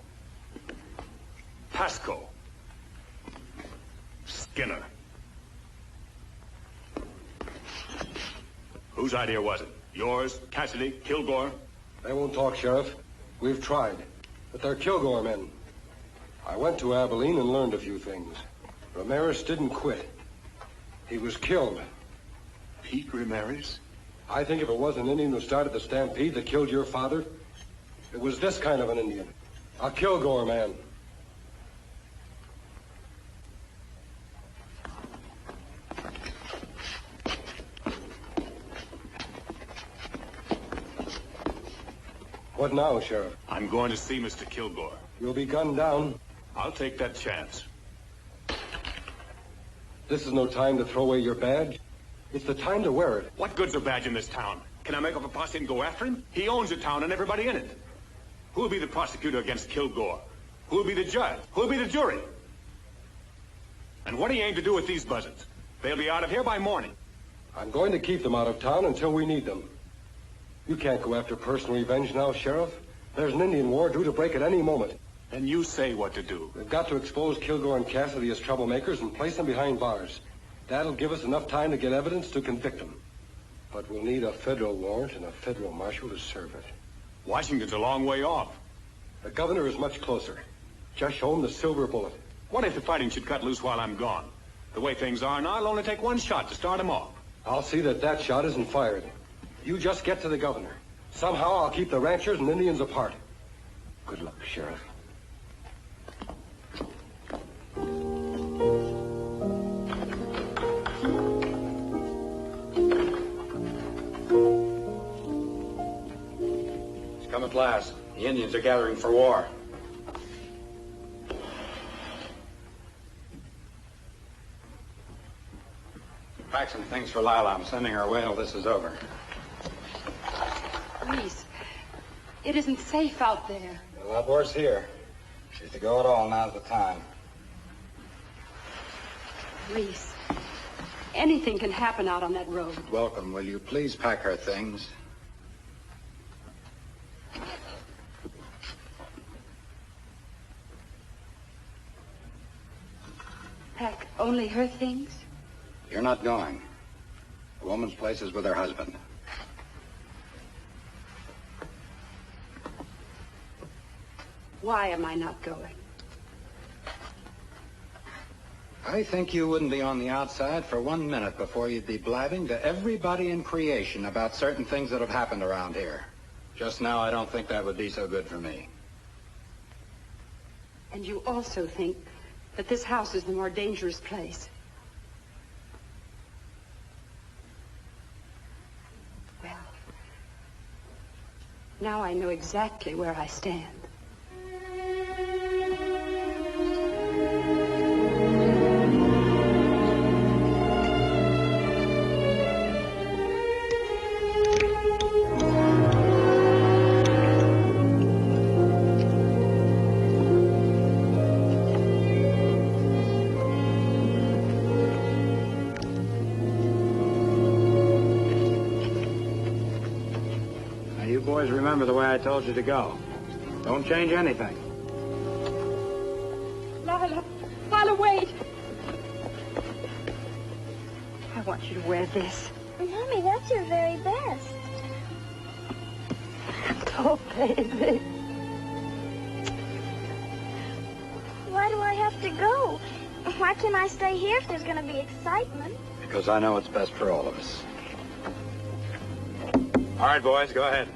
Pasco. Skinner. Whose idea was it? Yours, Cassidy, Kilgore? They won't talk, Sheriff. We've tried. But they're Kilgore men. I went to Abilene and learned a few things. Ramirez didn't quit. He was killed. Pete Ramirez? I think if it was an Indian who started the stampede that killed your father, it was this kind of an Indian. A Kilgore man. What now, Sheriff? I'm going to see Mr. Kilgore. You'll be gunned down. I'll take that chance. This is no time to throw away your badge. It's the time to wear it. What good's a badge in this town? Can I make up a posse and go after him? He owns the town and everybody in it. Who'll be the prosecutor against Kilgore? Who'll be the judge? Who'll be the jury? And what do you aim to do with these buzzards? They'll be out of here by morning. I'm going to keep them out of town until we need them. You can't go after personal revenge now, Sheriff. There's an Indian war due to break at any moment. Then you say what to do. We've got to expose Kilgore and Cassidy as troublemakers and place them behind bars. That'll give us enough time to get evidence to convict them. But we'll need a federal warrant and a federal marshal to serve it. Washington's a long way off. The governor is much closer. Just show him the silver bullet. What if the fighting should cut loose while I'm gone? The way things are now, I'll only take one shot to start him off. I'll see that that shot isn't fired. You just get to the governor. Somehow I'll keep the ranchers and Indians apart. Good luck, Sheriff. It's come at last. The Indians are gathering for war. Pack some things for Lila. I'm sending her away till this is over. Reese, it isn't safe out there. Well, that war's here. She's to go at all. Now's the time. Reese, Anything can happen out on that road. Welcome, will you please pack her things? Pack only her things? You're not going. A woman's place is with her husband. Why am I not going? I think you wouldn't be on the outside for 1 minute before you'd be blabbing to everybody in creation about certain things that have happened around here. Just now, I don't think that would be so good for me. And you also think that this house is the more dangerous place. Well, now I know exactly where I stand. Remember the way I told you to go. Don't change anything. Lila, wait. I want you to wear this. Mommy, that's your very best. Oh, baby. Why do I have to go? Why can't I stay here if there's going to be excitement? Because I know it's best for all of us. All right, boys, go ahead.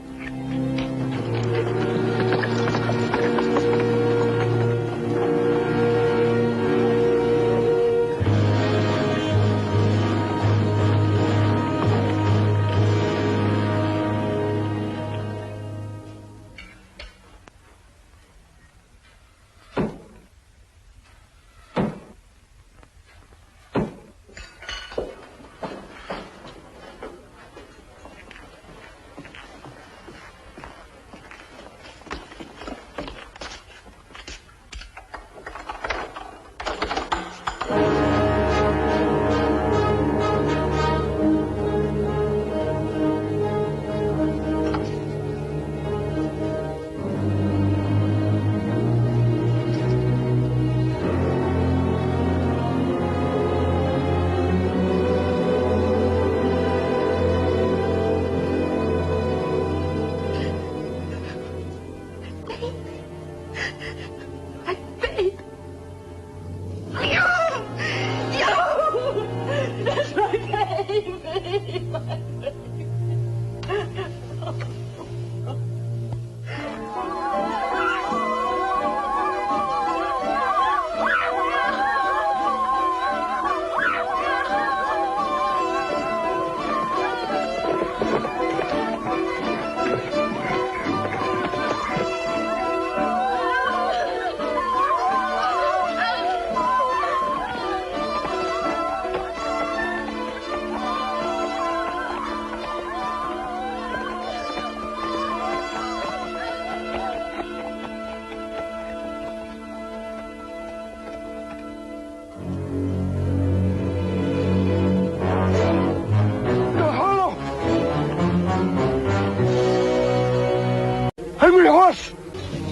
Hungry horse!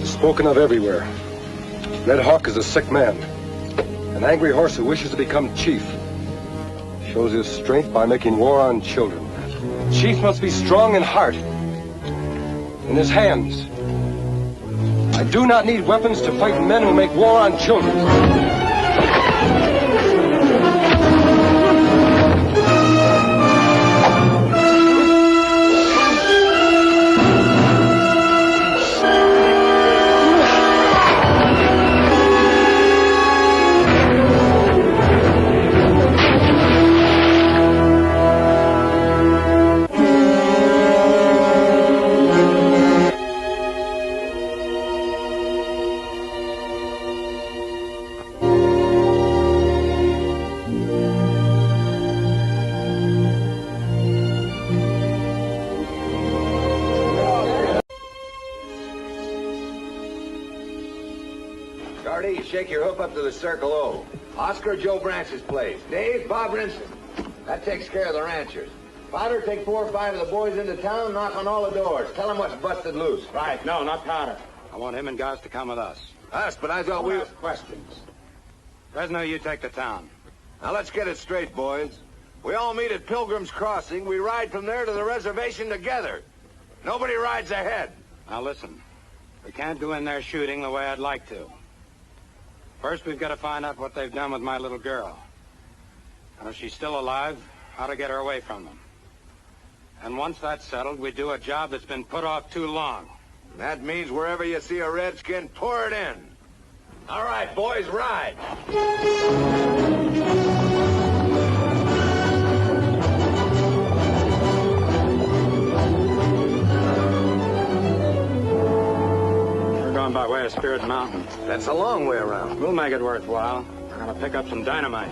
Spoken of everywhere. Red Hawk is a sick man. An angry horse who wishes to become chief. Shows his strength by making war on children. Chief must be strong in heart. In his hands. I do not need weapons to fight men who make war on children. Shake your hoof up to the Circle O. Oscar, Joe Branch's place. Dave, Bob Rinson. That takes care of the ranchers. Powder, take 4 or 5 of the boys into town, knock on all the doors. Tell them what's busted loose. Right. No, not Powder. I want him and Gauss to come with us. Us, but I thought we... Ask questions. Fresno, you take the town. Now, let's get it straight, boys. We all meet at Pilgrim's Crossing. We ride from there to the reservation together. Nobody rides ahead. Now, listen. We can't go in there shooting the way I'd like to. First, we've got to find out what they've done with my little girl. And if she's still alive, how to get her away from them. And once that's settled, we do a job that's been put off too long. That means wherever you see a redskin, pour it in. All right, boys, ride. We're going by way of Spirit Mountain. That's a long way around. We'll make it worthwhile. We're going to pick up some dynamite.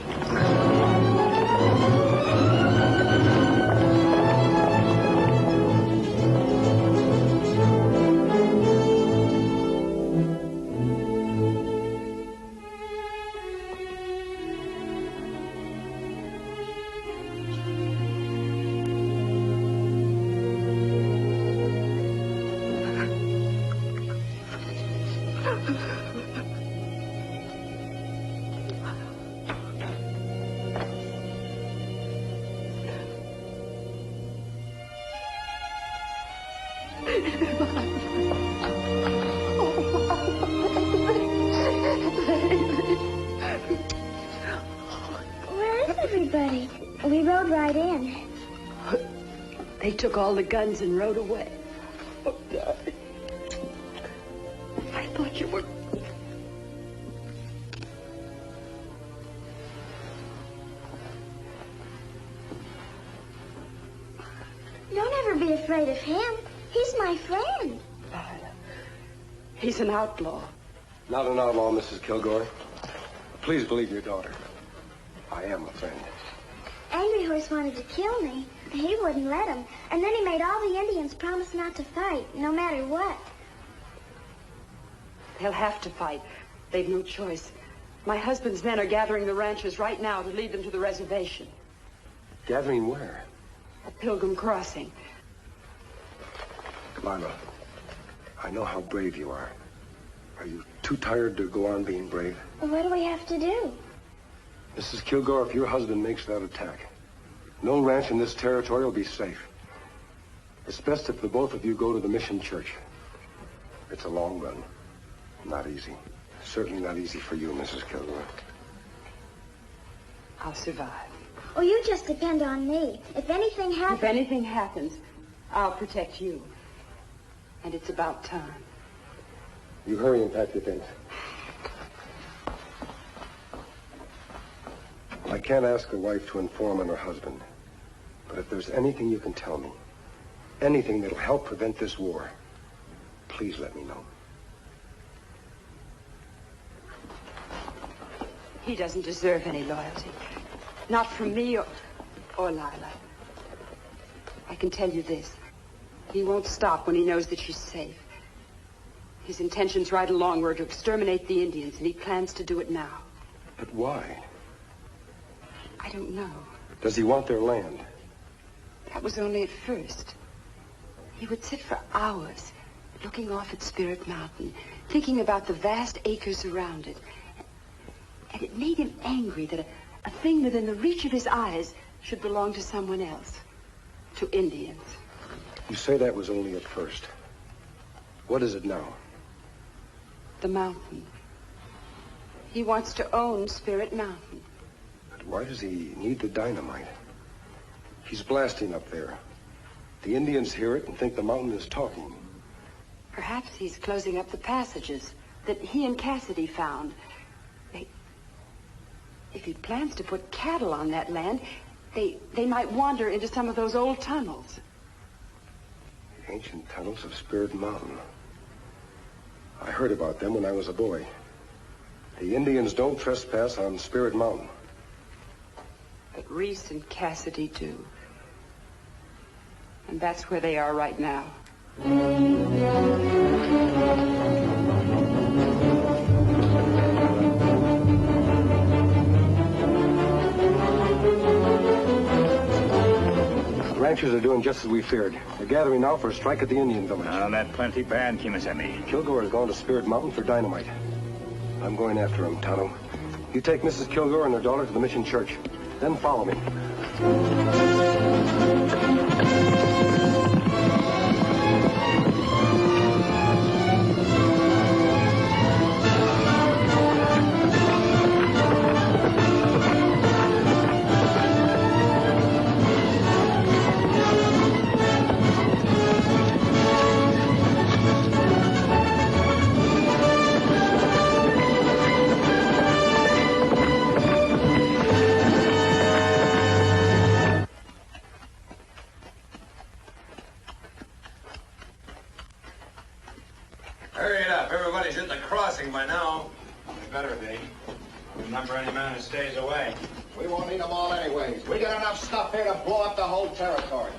They took all the guns and rode away. Oh, darling. I thought you were... Don't ever be afraid of him. He's my friend. He's an outlaw. Not an outlaw, Mrs. Kilgore. Please believe your daughter. I am a friend. Angry Horse wanted to kill me. He wouldn't let him. And then he made all the Indians promise not to fight, no matter what. They'll have to fight. They've no choice. My husband's men are gathering the ranchers right now to lead them to the reservation. Gathering where? At Pilgrim Crossing. Lila, I know how brave you are. Are you too tired to go on being brave? Well, what do we have to do? Mrs. Kilgore, if your husband makes that attack, no ranch in this territory will be safe. It's best if the both of you go to the mission church. It's a long run. Not easy. Certainly not easy for you, Mrs. Kilgore. I'll survive. Oh, you just depend on me. If anything happens... If anything happens, I'll protect you. And it's about time. You hurry and pack your things. I can't ask a wife to inform on her husband. But if there's anything you can tell me, anything that'll help prevent this war, please let me know. He doesn't deserve any loyalty. Not from me or Lila. I can tell you this. He won't stop when he knows that she's safe. His intentions right along were to exterminate the Indians, and he plans to do it now. But why? I don't know. Does he want their land? That was only at first. He would sit for hours looking off at Spirit Mountain, thinking about the vast acres around it. And it made him angry that a thing within the reach of his eyes should belong to someone else, to Indians. You say that was only at first. What is it now? The mountain. He wants to own Spirit Mountain. But why does he need the dynamite? He's blasting up there. The Indians hear it and think the mountain is talking. Perhaps he's closing up the passages that he and Cassidy found. If he plans to put cattle on that land, they might wander into some of those old tunnels. The ancient tunnels of Spirit Mountain. I heard about them when I was a boy. The Indians don't trespass on Spirit Mountain. But Reese and Cassidy do. And that's where they are right now. ranchers are doing just as we feared. They're gathering now for a strike at the Indian village. Now, that plenty bad, Kimasabi. Kilgore is going to Spirit Mountain for dynamite. I'm going after him, Tonto. You take Mrs. Kilgore and her daughter to the mission church. Then follow me. Hurry it up. Everybody's at the crossing by now. They better be. Remember, any man who stays away. We won't need them all anyways. We got enough stuff here to blow up the whole territory.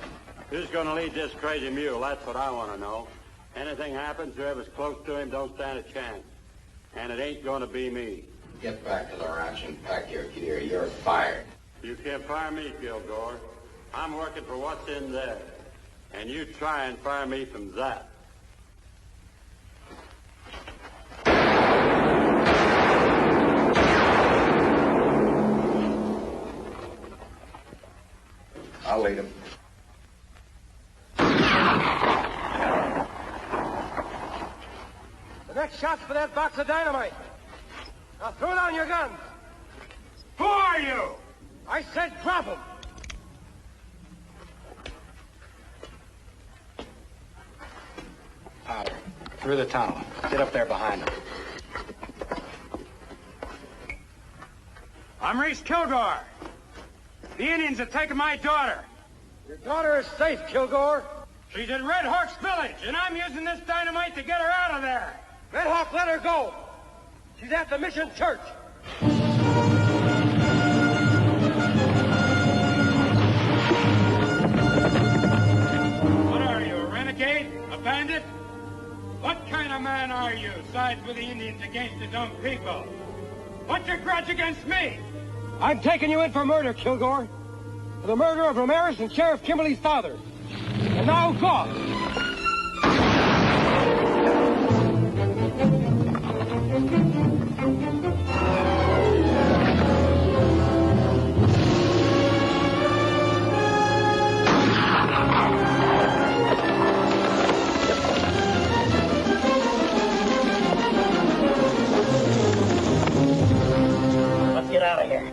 Who's going to lead this crazy mule? That's what I want to know. Anything happens, whoever's close to him don't stand a chance. And it ain't going to be me. Get back to the ranch and pack your gear. You're fired. You can't fire me, Kilgore. I'm working for what's in there. And you try and fire me from that. I'll lead him. The next shot's for that box of dynamite. Now throw down your guns. Who are you? I said drop them. Powder. Through the tunnel. Get up there behind him. I'm Reese Kilgore. The Indians have taken my daughter. Your daughter is safe, Kilgore. She's at Red Hawk's village, and I'm using this dynamite to get her out of there. Red Hawk, let her go. She's at the mission church. What are you, a renegade? A bandit? What kind of man are you, sides with the Indians against his own people? What's your grudge against me? I'm taking you in for murder, Kilgore. For the murder of Ramirez and Sheriff Kimberly's father. And now go. Let's get out of here.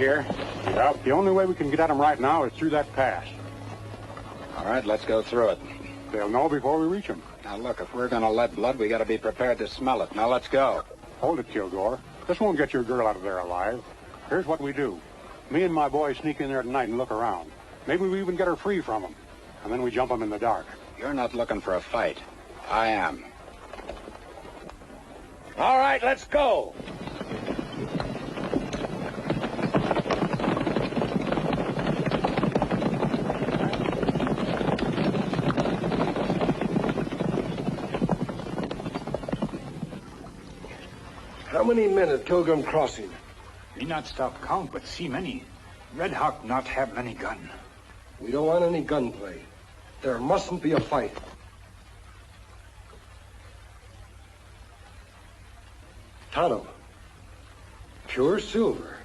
here. Yeah, the only way we can get at them right now is through that pass. All right, let's go through it. They'll know before we reach them. Now, look, if we're going to let blood, we got to be prepared to smell it. Now, let's go. Hold it, Kilgore. This won't get your girl out of there alive. Here's what we do. Me and my boys sneak in there tonight and look around. Maybe we even get her free from them. And then we jump them in the dark. You're not looking for a fight. I am. All right, let's go. How many men at Pilgrim Crossing? Me not stop count, but see many. Red Hawk not have many gun. We don't want any gunplay. There mustn't be a fight. Tonto. Pure silver.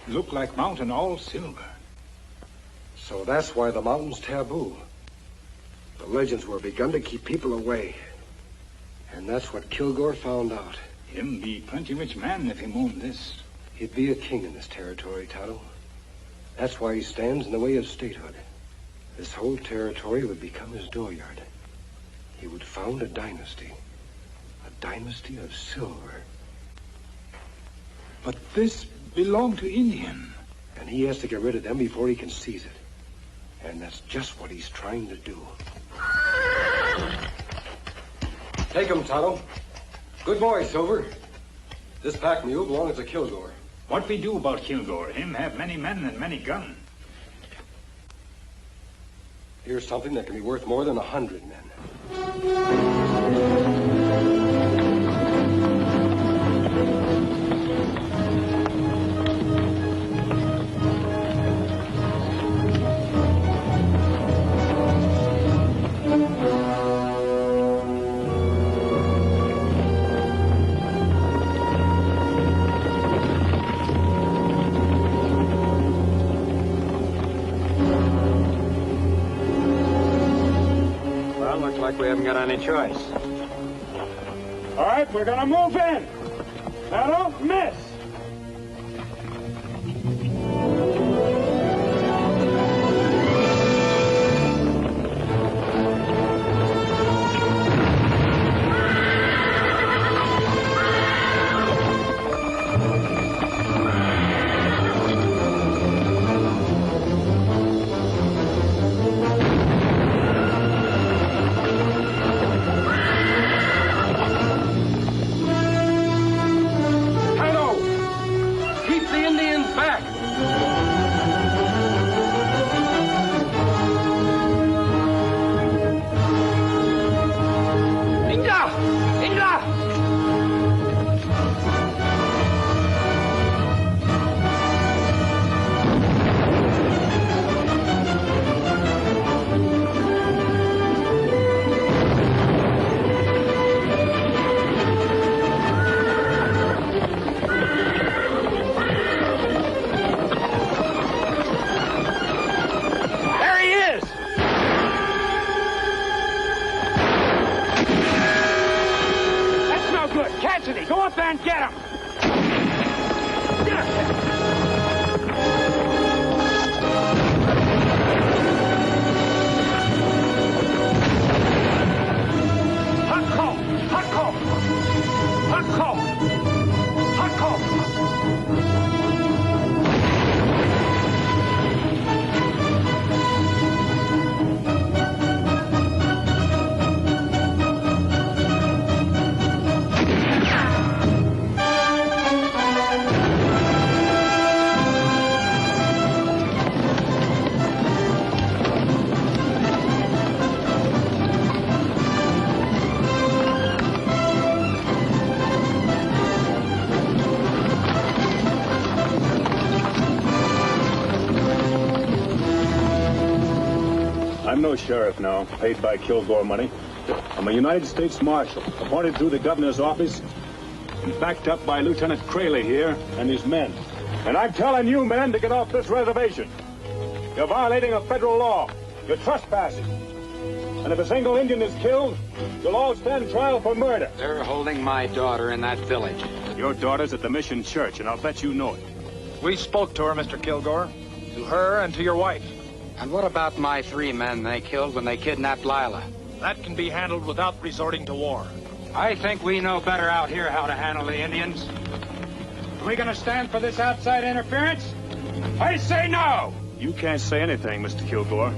Look like mountain all silver. So that's why the mountain's taboo. The legends were begun to keep people away. And that's what Kilgore found out. Him be plenty rich man if he owned this. He'd be a king in this territory, Tonto. That's why he stands in the way of statehood. This whole territory would become his dooryard. He would found a dynasty of silver. But this belonged to Indian. And he has to get rid of them before he can seize it. And that's just what he's trying to do. Take him, Tonto. Good boy, Silver. This pack mule belongs to Kilgore. What we do about Kilgore? Him have many men and many gun. Here's something that can be worth more than 100 men. We haven't got any choice. All right, we're gonna move in. Now don't miss. Go up there and get him! no sheriff now, paid by Kilgore money. I'm a United States Marshal, appointed through the governor's office and backed up by Lieutenant Crayley here and his men. And I'm telling you men to get off this reservation. You're violating a federal law. You're trespassing. And if a single Indian is killed, you'll all stand trial for murder. They're holding my daughter in that village. Your daughter's at the Mission Church, and I'll bet you know it. We spoke to her, Mr. Kilgore. To her and to your wife. And what about my 3 men they killed when they kidnapped Lila? That can be handled without resorting to war. I think we know better out here how to handle the Indians. Are we going to stand for this outside interference? I say no! You can't say anything, Mr. Kilgore.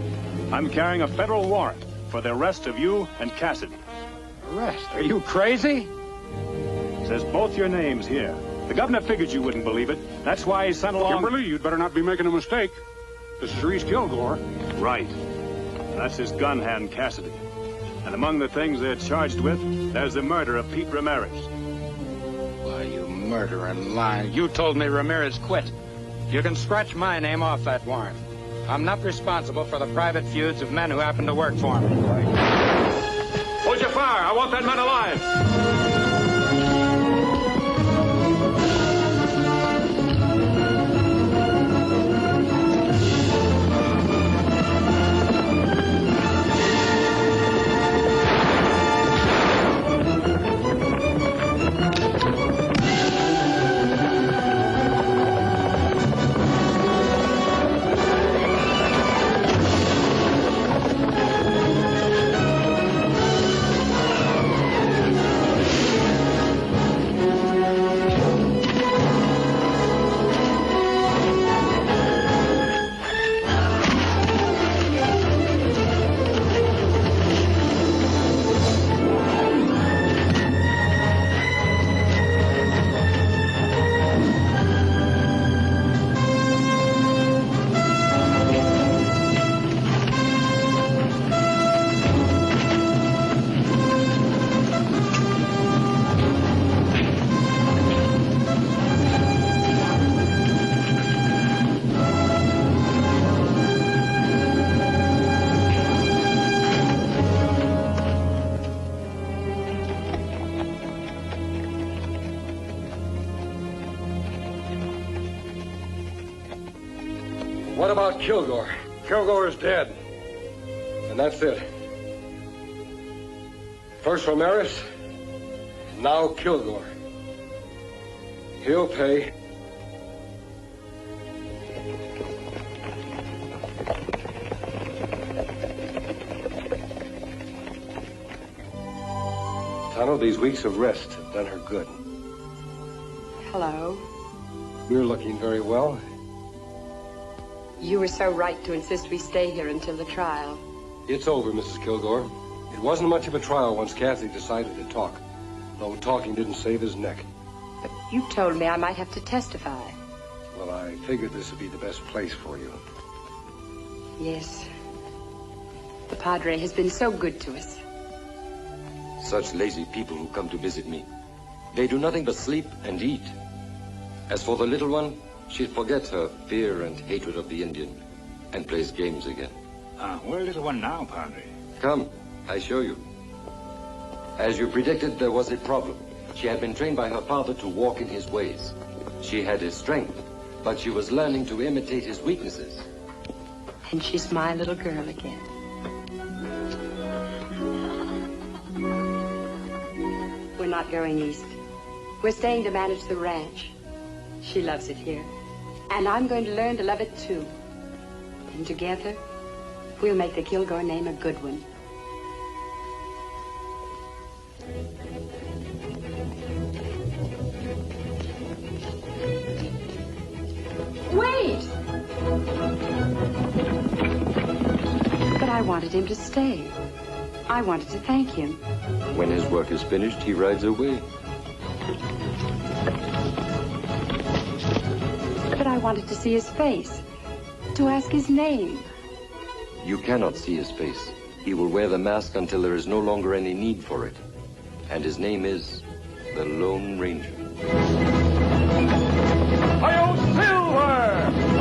I'm carrying a federal warrant for the arrest of you and Cassidy. Arrest? Are you crazy? Says both your names here. The governor figured you wouldn't believe it. That's why he sent along... Kimberly, you'd better not be making a mistake. This is Reese Kilgore. Right. That's his gun hand, Cassidy. And among the things they're charged with, there's the murder of Pete Ramirez. Why, you murdering liar. You told me Ramirez quit. You can scratch my name off that warrant. I'm not responsible for the private feuds of men who happen to work for me. Hold your fire. I want that man alive. What about Kilgore? Kilgore is dead. And that's it. First Ramirez, now Kilgore. He'll pay. Tano, these weeks of rest have done her good. Hello. You're looking very well. You were so right to insist we stay here until the trial. It's over, Mrs. Kilgore. It wasn't much of a trial once Kathy decided to talk. Though talking didn't save his neck. But you told me I might have to testify. Well, I figured this would be the best place for you. Yes. The Padre has been so good to us. Such lazy people who come to visit me. They do nothing but sleep and eat. As for the little one, she forgets her fear and hatred of the Indian and plays games again. Where's little one now, Padre? Come, I show you. As you predicted, there was a problem. She had been trained by her father to walk in his ways. She had his strength, but she was learning to imitate his weaknesses. And she's my little girl again. We're not going east. We're staying to manage the ranch. She loves it here. And I'm going to learn to love it too. And together, we'll make the Kilgore name a good one. Wait! But I wanted him to stay. I wanted to thank him. When his work is finished, he rides away. But I wanted to see his face, to ask his name. You cannot see his face. He will wear the mask until there is no longer any need for it. And his name is the Lone Ranger. Hi-yo, Silver!